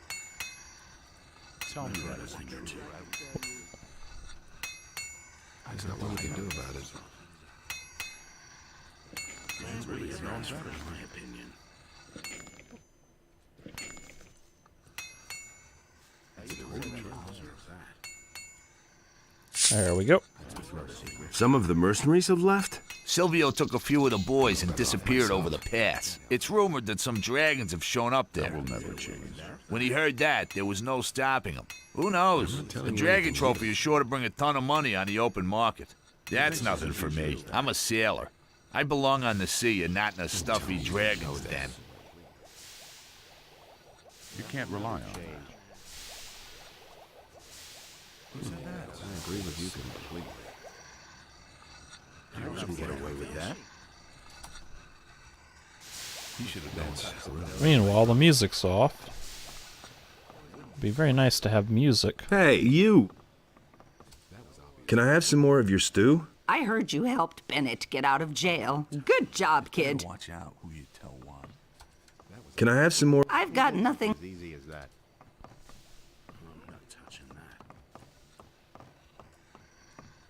Tell me that a thing or two. There's not what we can do about it. Man's really known better, in my opinion. There we go. Some of the mercenaries have left? Silvio took a few of the boys and disappeared over the pass. It's rumored that some dragons have shown up there. That will never change. When he heard that, there was no stopping him. Who knows? The dragon trophy is sure to bring a ton of money on the open market. That's nothing for me. I'm a sailor. I belong on the sea and not in a stuffy dragon's den. You can't rely on that. I agree with you completely. You shouldn't get away with that. He should have done that. Meanwhile, the music's off. It'd be very nice to have music. Hey, you! Can I have some more of your stew? I heard you helped Bennett get out of jail. Good job, kid. Watch out who you tell one. Can I have some more? I've got nothing. As easy as that. I'm not touching that.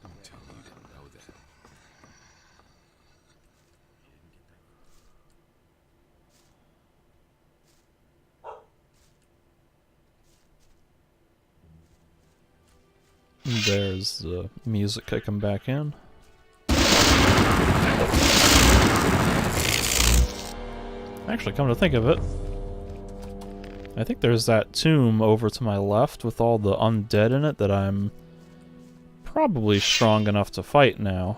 Don't tell me you didn't know that. There's the music kicking back in. Actually, come to think of it, I think there's that tomb over to my left with all the undead in it that I'm probably strong enough to fight now.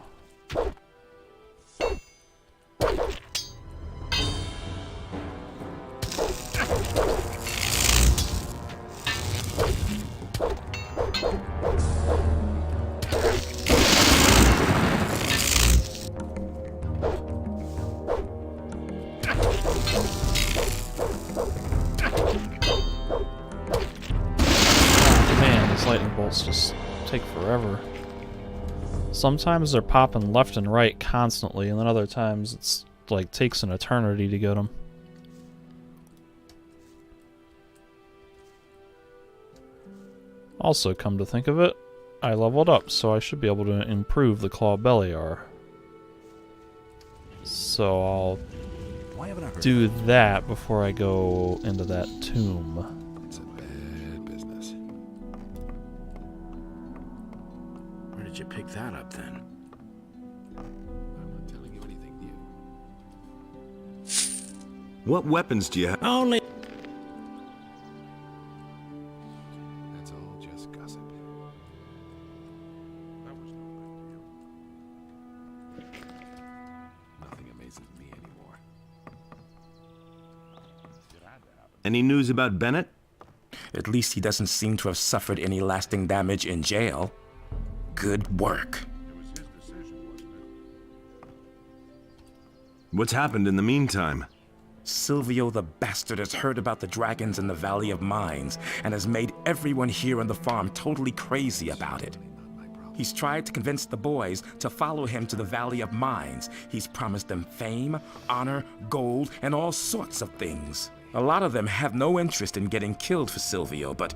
Just take forever. Sometimes they're popping left and right constantly, and then other times it's like takes an eternity to get them. Also, come to think of it, I leveled up, so I should be able to improve the Claw Beliar. So I'll do that before I go into that tomb. Did you pick that up then? I'm not telling you anything new. What weapons do you have? Only. That's all just gossip. That was no big deal. Nothing amazes me anymore. Any news about Bennett? At least he doesn't seem to have suffered any lasting damage in jail. Good work. What's happened in the meantime? Silvio the bastard has heard about the dragons in the Valley of Mines and has made everyone here on the farm totally crazy about it. He's tried to convince the boys to follow him to the Valley of Mines. He's promised them fame, honor, gold, and all sorts of things. A lot of them have no interest in getting killed for Silvio, but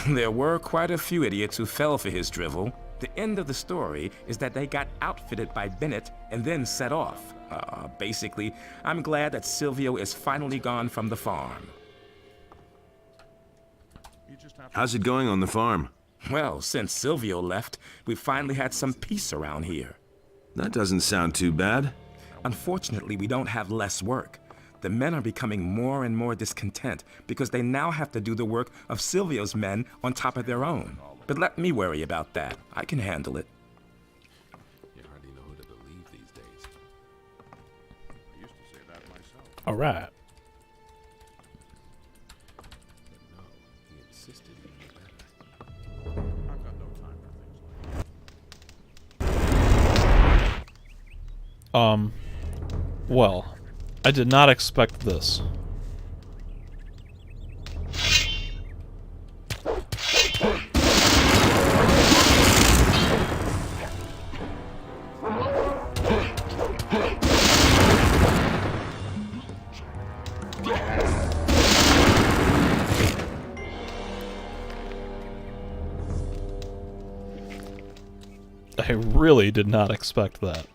there were quite a few idiots who fell for his drivel. The end of the story is that they got outfitted by Bennett and then set off. Basically, I'm glad that Silvio is finally gone from the farm. How's it going on the farm? Well, since Silvio left, we've finally had some peace around here. That doesn't sound too bad. Unfortunately, we don't have less work. The men are becoming more and more discontent because they now have to do the work of Silvio's men on top of their own. But let me worry about that. I can handle it. You hardly know who to believe these days. I used to say that myself. All right. But no, he insisted he knew better. I've got no time for things like that. Well, I did not expect this. I really did not expect that.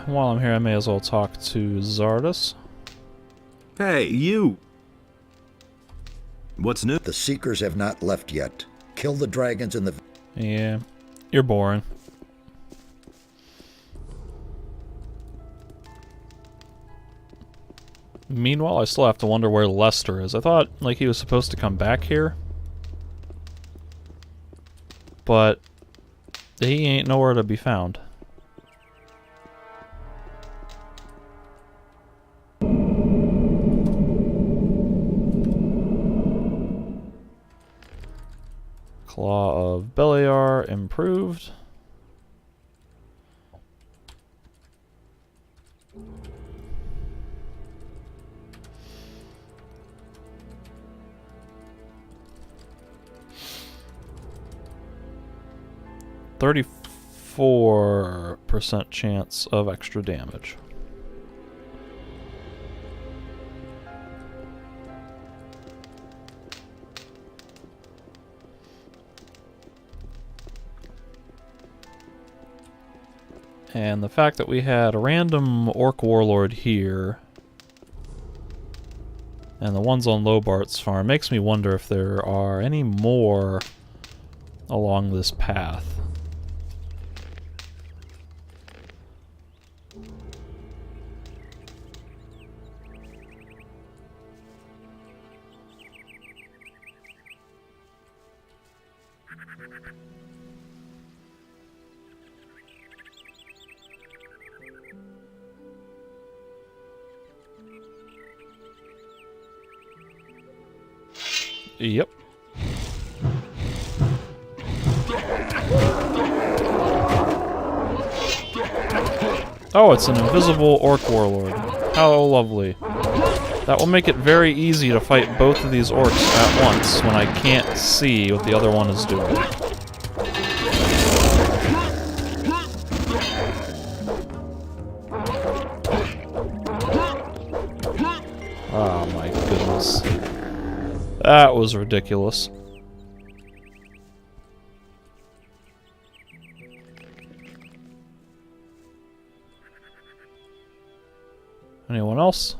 While I'm here, I may as well talk to Zardus. Hey, you! What's new? The Seekers have not left yet. Kill the dragons in the... Yeah, you're boring. Meanwhile, I still have to wonder where Lester is. I thought, like, he was supposed to come back here. But he ain't nowhere to be found. Claw of Beliar improved. %34% chance of extra damage. And the fact that we had a random orc warlord here and the ones on Lobart's farm makes me wonder if there are any more along this path. Yep. Oh, it's an invisible orc warlord. How lovely. That will make it very easy to fight both of these orcs at once when I can't see what the other one is doing. Oh my goodness. That was ridiculous. Anyone else?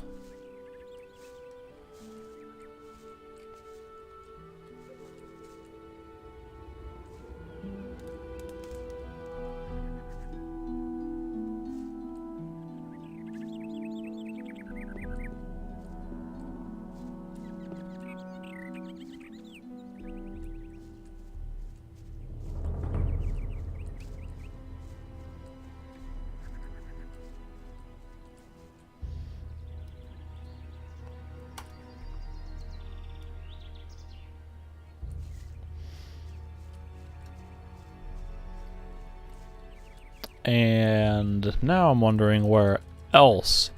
And now I'm wondering where else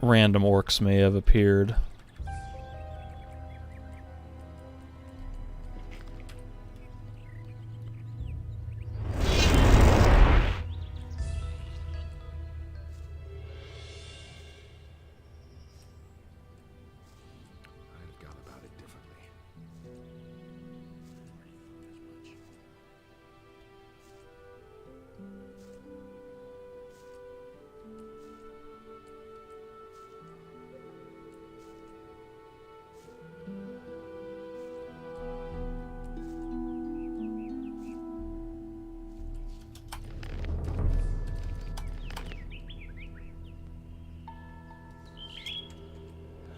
random orcs may have appeared.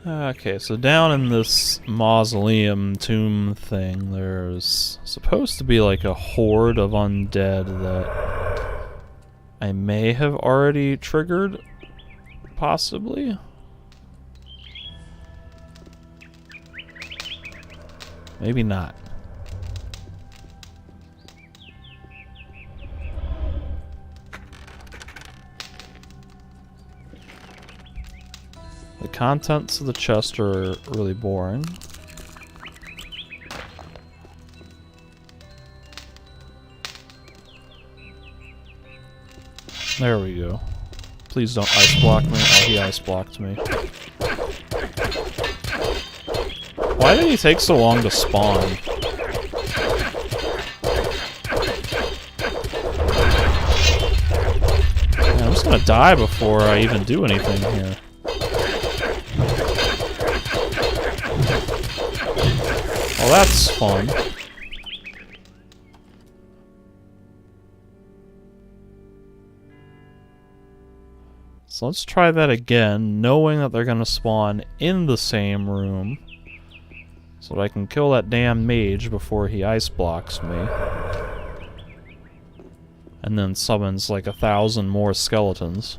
Okay, so down in this mausoleum tomb thing, there's supposed to be like a horde of undead that I may have already triggered, possibly. Maybe not. The contents of the chest are really boring. There we go. Please don't ice block me. Oh, he ice blocked me. Why did he take so long to spawn? Man, I'm just gonna die before I even do anything here. Well, that's fun. So let's try that again, knowing that they're gonna spawn in the same room, so that I can kill that damn mage before he ice blocks me. And then summons like 1,000 more skeletons.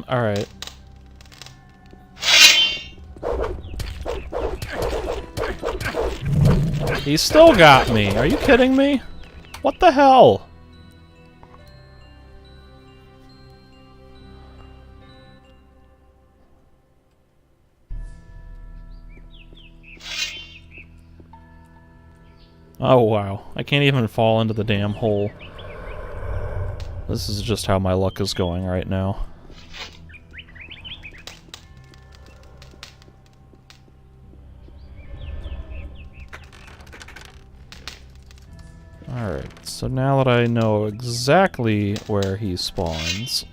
Alright. He still got me. Are you kidding me? What the hell? Oh wow. I can't even fall into the damn hole. This is just how my luck is going right now. Alright, so now that I know exactly where he spawns...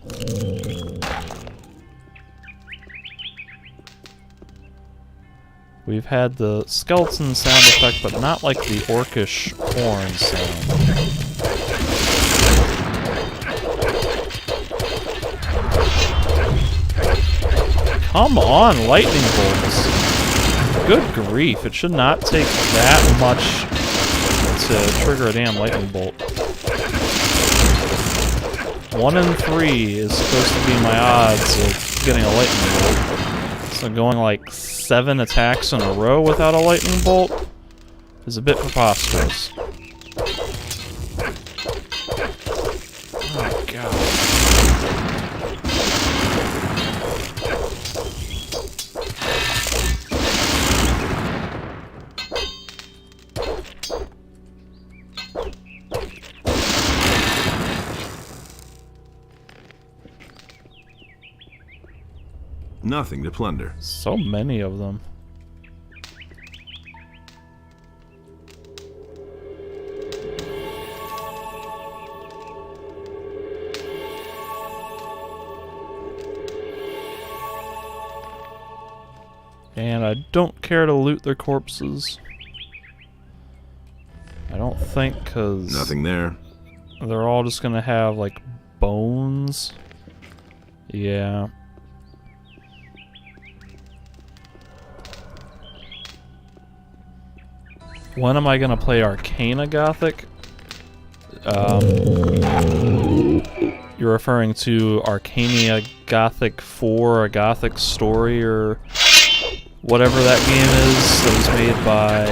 We've had the skeleton sound effect, but not like the orcish horn sound. Come on, lightning bolts! Good grief, it should not take that much to trigger a damn lightning bolt. 1 in 3 is supposed to be my odds of getting a lightning bolt. So going like 7 attacks in a row without a lightning bolt is a bit preposterous. Oh god. Nothing to plunder. So many of them. And I don't care to loot their corpses. I don't think, because... Nothing there. They're all just gonna have, like, bones. Yeah. When am I gonna play Arcana Gothic? You're referring to Arcania Gothic 4, a Gothic story, or whatever that game is that was made by...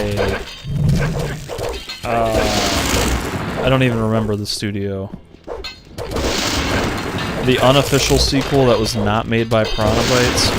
I don't even remember the studio. The unofficial sequel that was not made by Piranha Bytes.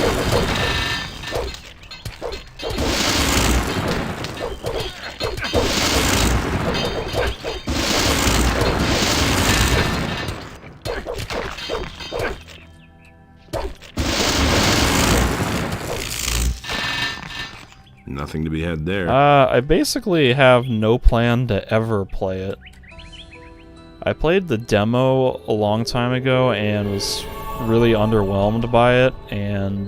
Nothing to be had there. I basically have no plan to ever play it. I played the demo a long time ago and was really underwhelmed by it, and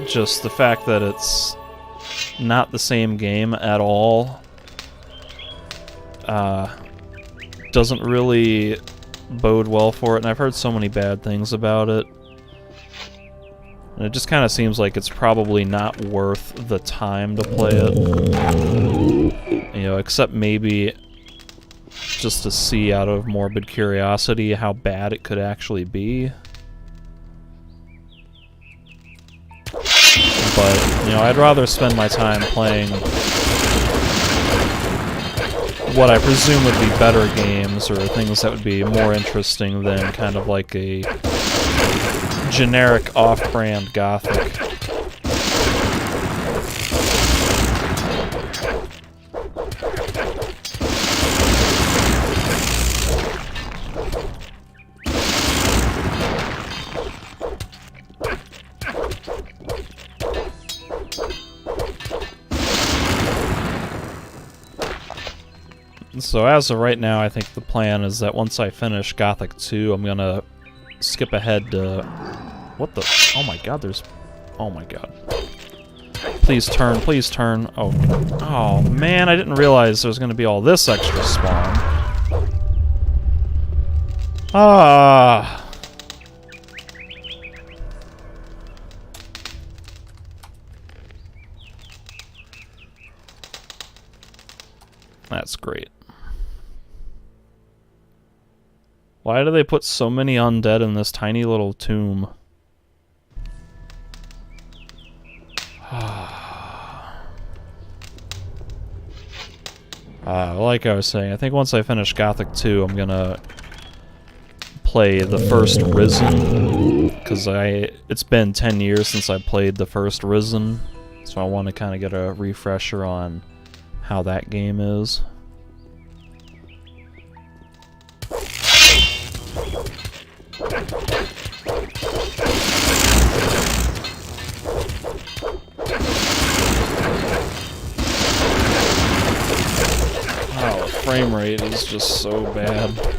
just the fact that it's not the same game at all doesn't really bode well for it, and I've heard so many bad things about it. And it just kind of seems like it's probably not worth the time to play it. You know, except maybe just to see out of morbid curiosity how bad it could actually be. But, you know, I'd rather spend my time playing what I presume would be better games, or things that would be more interesting than kind of like a generic off-brand Gothic. So as of right now, I think the plan is that once I finish Gothic 2, I'm gonna skip ahead to... What the... Oh my god, there's... Oh my god. Please turn, please turn. Oh. Oh man, I didn't realize there was gonna be all this extra spawn. Ah. That's great. Why do they put so many undead in this tiny little tomb? Like I was saying, I think once I finish Gothic 2, I'm gonna play the first Risen, because it's been 10 years since I played the first Risen, so I want to kind of get a refresher on how that game is. Oh, the frame rate is just so bad.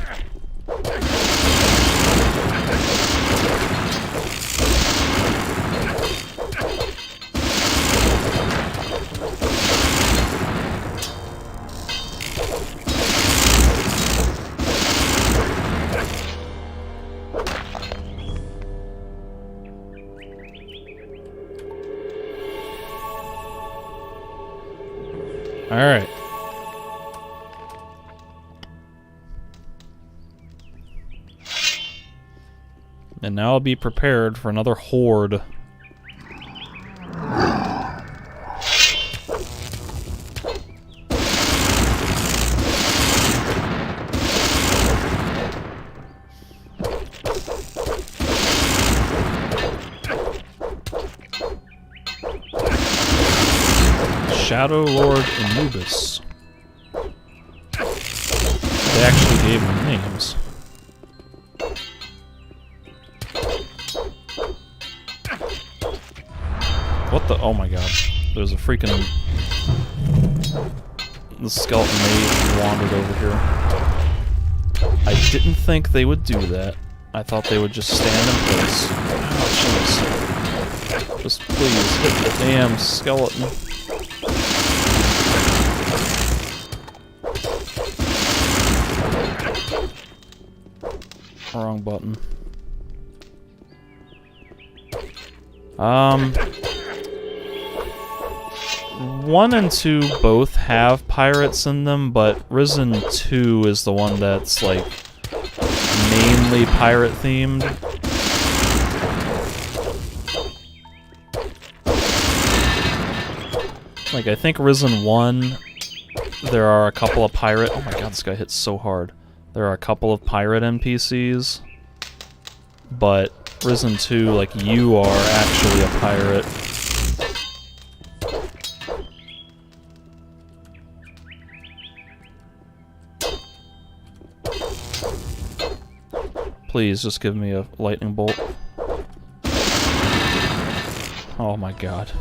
Alright. And now I'll be prepared for another horde. Shadow Lord Anubis. They actually gave them names. What the? Oh my god. There's a freaking... The skeleton mage wandered over here. I didn't think they would do that. I thought they would just stand in place. Oh, jeez. Just please hit the damn skeleton. Wrong button. 1 and 2 both have pirates in them, but Risen 2 is the one that's, like, mainly pirate themed. Like, I think Risen 1, there are a couple of pirate... Oh my god, this guy hits so hard. There are a couple of pirate NPCs, but Risen 2, like, you are actually a pirate. Please, just give me a lightning bolt. Oh my god.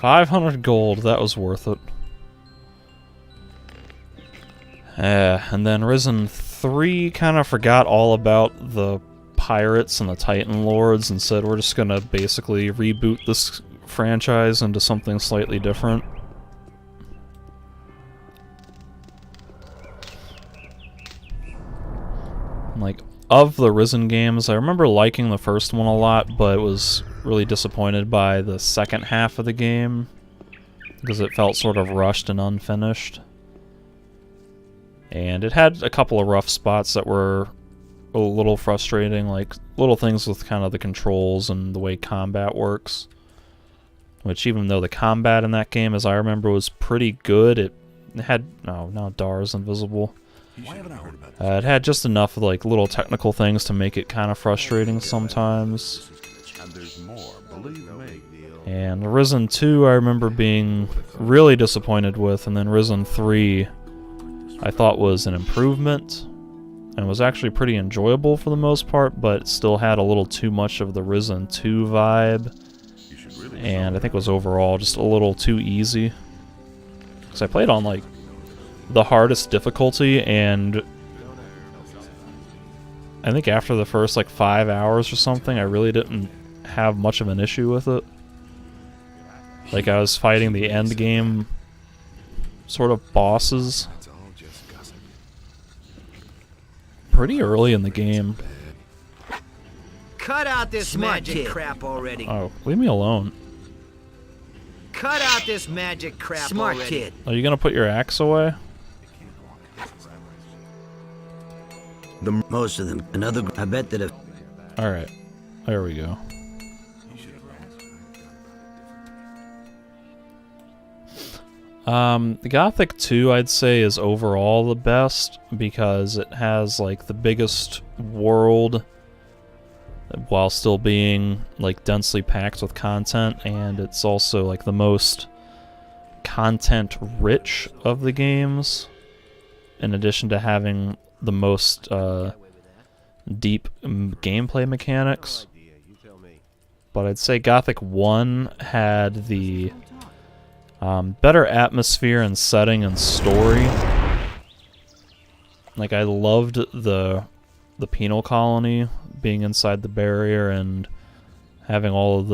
$500 gold, that was worth it. And then Risen 3 kind of forgot all about the pirates and the Titan Lords and said we're just gonna basically reboot this franchise into something slightly different. Like, of the Risen games, I remember liking the first one a lot, but was really disappointed by the second half of the game because it felt sort of rushed and unfinished. And it had a couple of rough spots that were a little frustrating, like little things with kind of the controls and the way combat works. Which, even though the combat in that game, as I remember, was pretty good, it had... Oh, now Dar's invisible. It had just enough of, like, little technical things to make it kind of frustrating sometimes. And Risen 2 I remember being really disappointed with, and then Risen 3 I thought was an improvement, and was actually pretty enjoyable for the most part, but still had a little too much of the Risen 2 vibe, and I think was overall just a little too easy. Because I played on, like, the hardest difficulty, and I think after the first, like, 5 hours or something, I really didn't have much of an issue with it. Like, I was fighting the end game sort of bosses pretty early in the game. Cut out this magic crap already. Oh, leave me alone. Cut out this magic crap already. Kid. Are you gonna put your axe away? Most of them. Another. I bet that if. All right, there we go. The Gothic 2, I'd say, is overall the best because it has, like, the biggest world while still being, like, densely packed with content, and it's also, like, the most content-rich of the games, in addition to having the most deep gameplay mechanics. But I'd say Gothic 1 had the better atmosphere and setting and story. Like, I loved the penal colony, being inside the barrier and having all of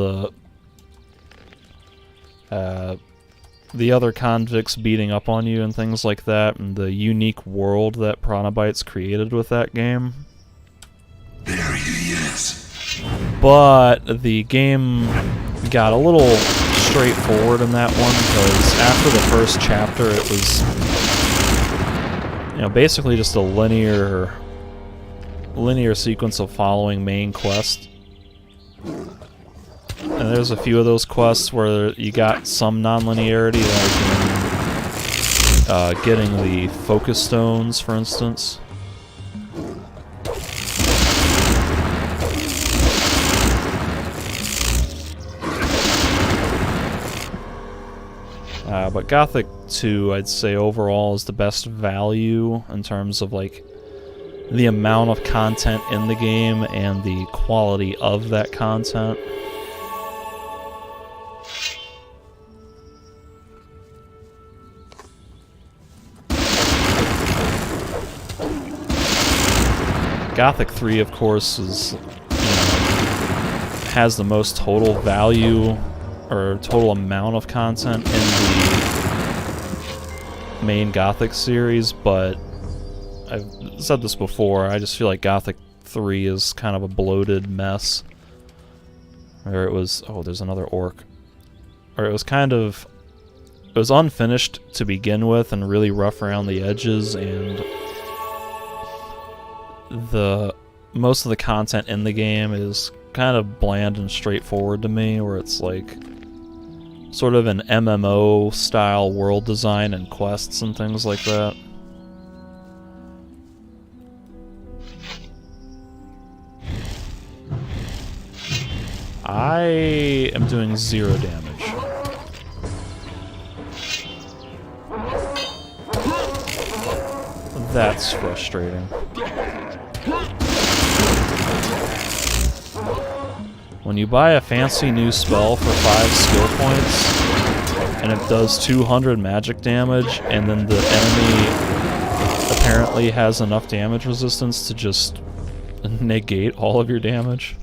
the other convicts beating up on you and things like that, and the unique world that Piranhabytes created with that game. There he is. But the game got a little straightforward in that one, because after the first chapter it was, you know, basically just a linear sequence of following main quest. And there's a few of those quests where you got some non-linearity, like in getting the focus stones, for instance. But Gothic 2, I'd say overall, is the best value in terms of, like, the amount of content in the game and the quality of that content. Gothic 3, of course, is, you know, has the most total value or total amount of content in the main Gothic series, but I've said this before, I just feel like Gothic 3 is kind of a bloated mess Or it was... Oh, there's another orc. Or it was kind of... It was unfinished to begin with and really rough around the edges, and most of the content in the game is kind of bland and straightforward to me, where it's like sort of an MMO style world design and quests and things like that. I am doing 0 damage. That's frustrating. When you buy a fancy new spell for 5 skill points, and it does 200 magic damage, and then the enemy apparently has enough damage resistance to just negate all of your damage.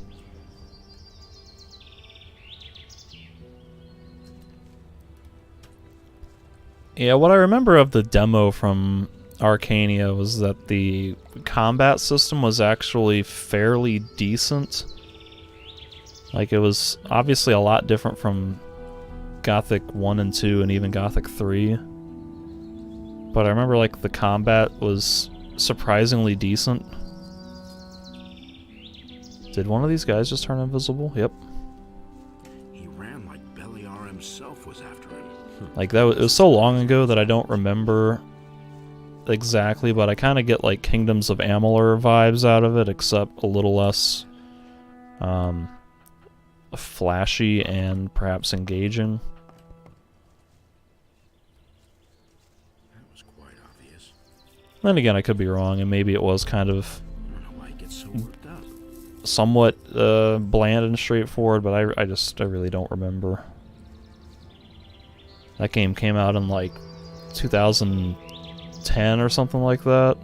Yeah, what I remember of the demo from Arcania was that the combat system was actually fairly decent. Like, it was obviously a lot different from Gothic 1 and 2 and even Gothic 3. But I remember, like, the combat was surprisingly decent. Did one of these guys just turn invisible? Yep. He ran like Beliar himself was after him. Like, it was so long ago that I don't remember exactly, but I kind of get like Kingdoms of Amalur vibes out of it, except a little less flashy and perhaps engaging. That was quite obvious. Then again, I could be wrong, and maybe it was kind of I don't know why he gets so worked up. somewhat bland and straightforward, but I really don't remember. That game came out in like 2010 or something like that.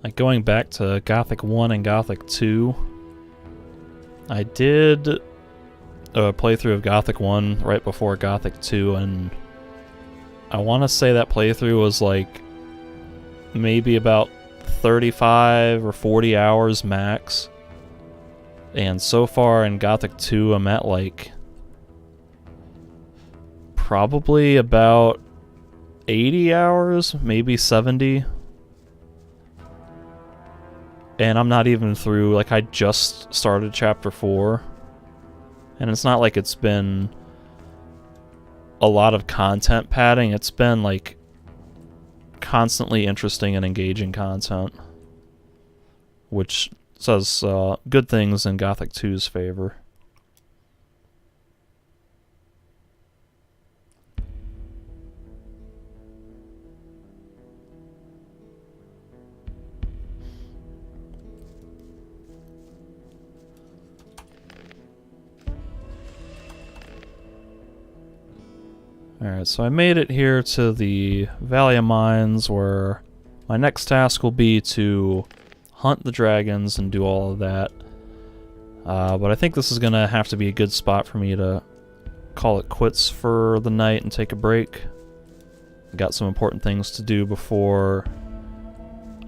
Like, going back to Gothic 1 and Gothic 2, I did a playthrough of Gothic 1 right before Gothic 2, and I want to say that playthrough was like maybe about 35 or 40 hours max. And so far in Gothic 2, I'm at like probably about 80 hours, maybe 70. And I'm not even through, like, I just started chapter 4. And it's not like it's been a lot of content padding, it's been like constantly interesting and engaging content, which says good things in Gothic 2's favor. Alright, so I made it here to the Valley of Mines, where my next task will be to hunt the dragons and do all of that. But I think this is going to have to be a good spot for me to call it quits for the night and take a break. I got some important things to do before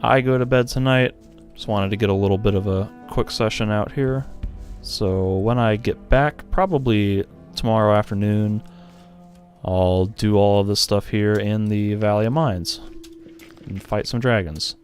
I go to bed tonight. Just wanted to get a little bit of a quick session out here. So when I get back, probably tomorrow afternoon, I'll do all of this stuff here in the Valley of Mines and fight some dragons.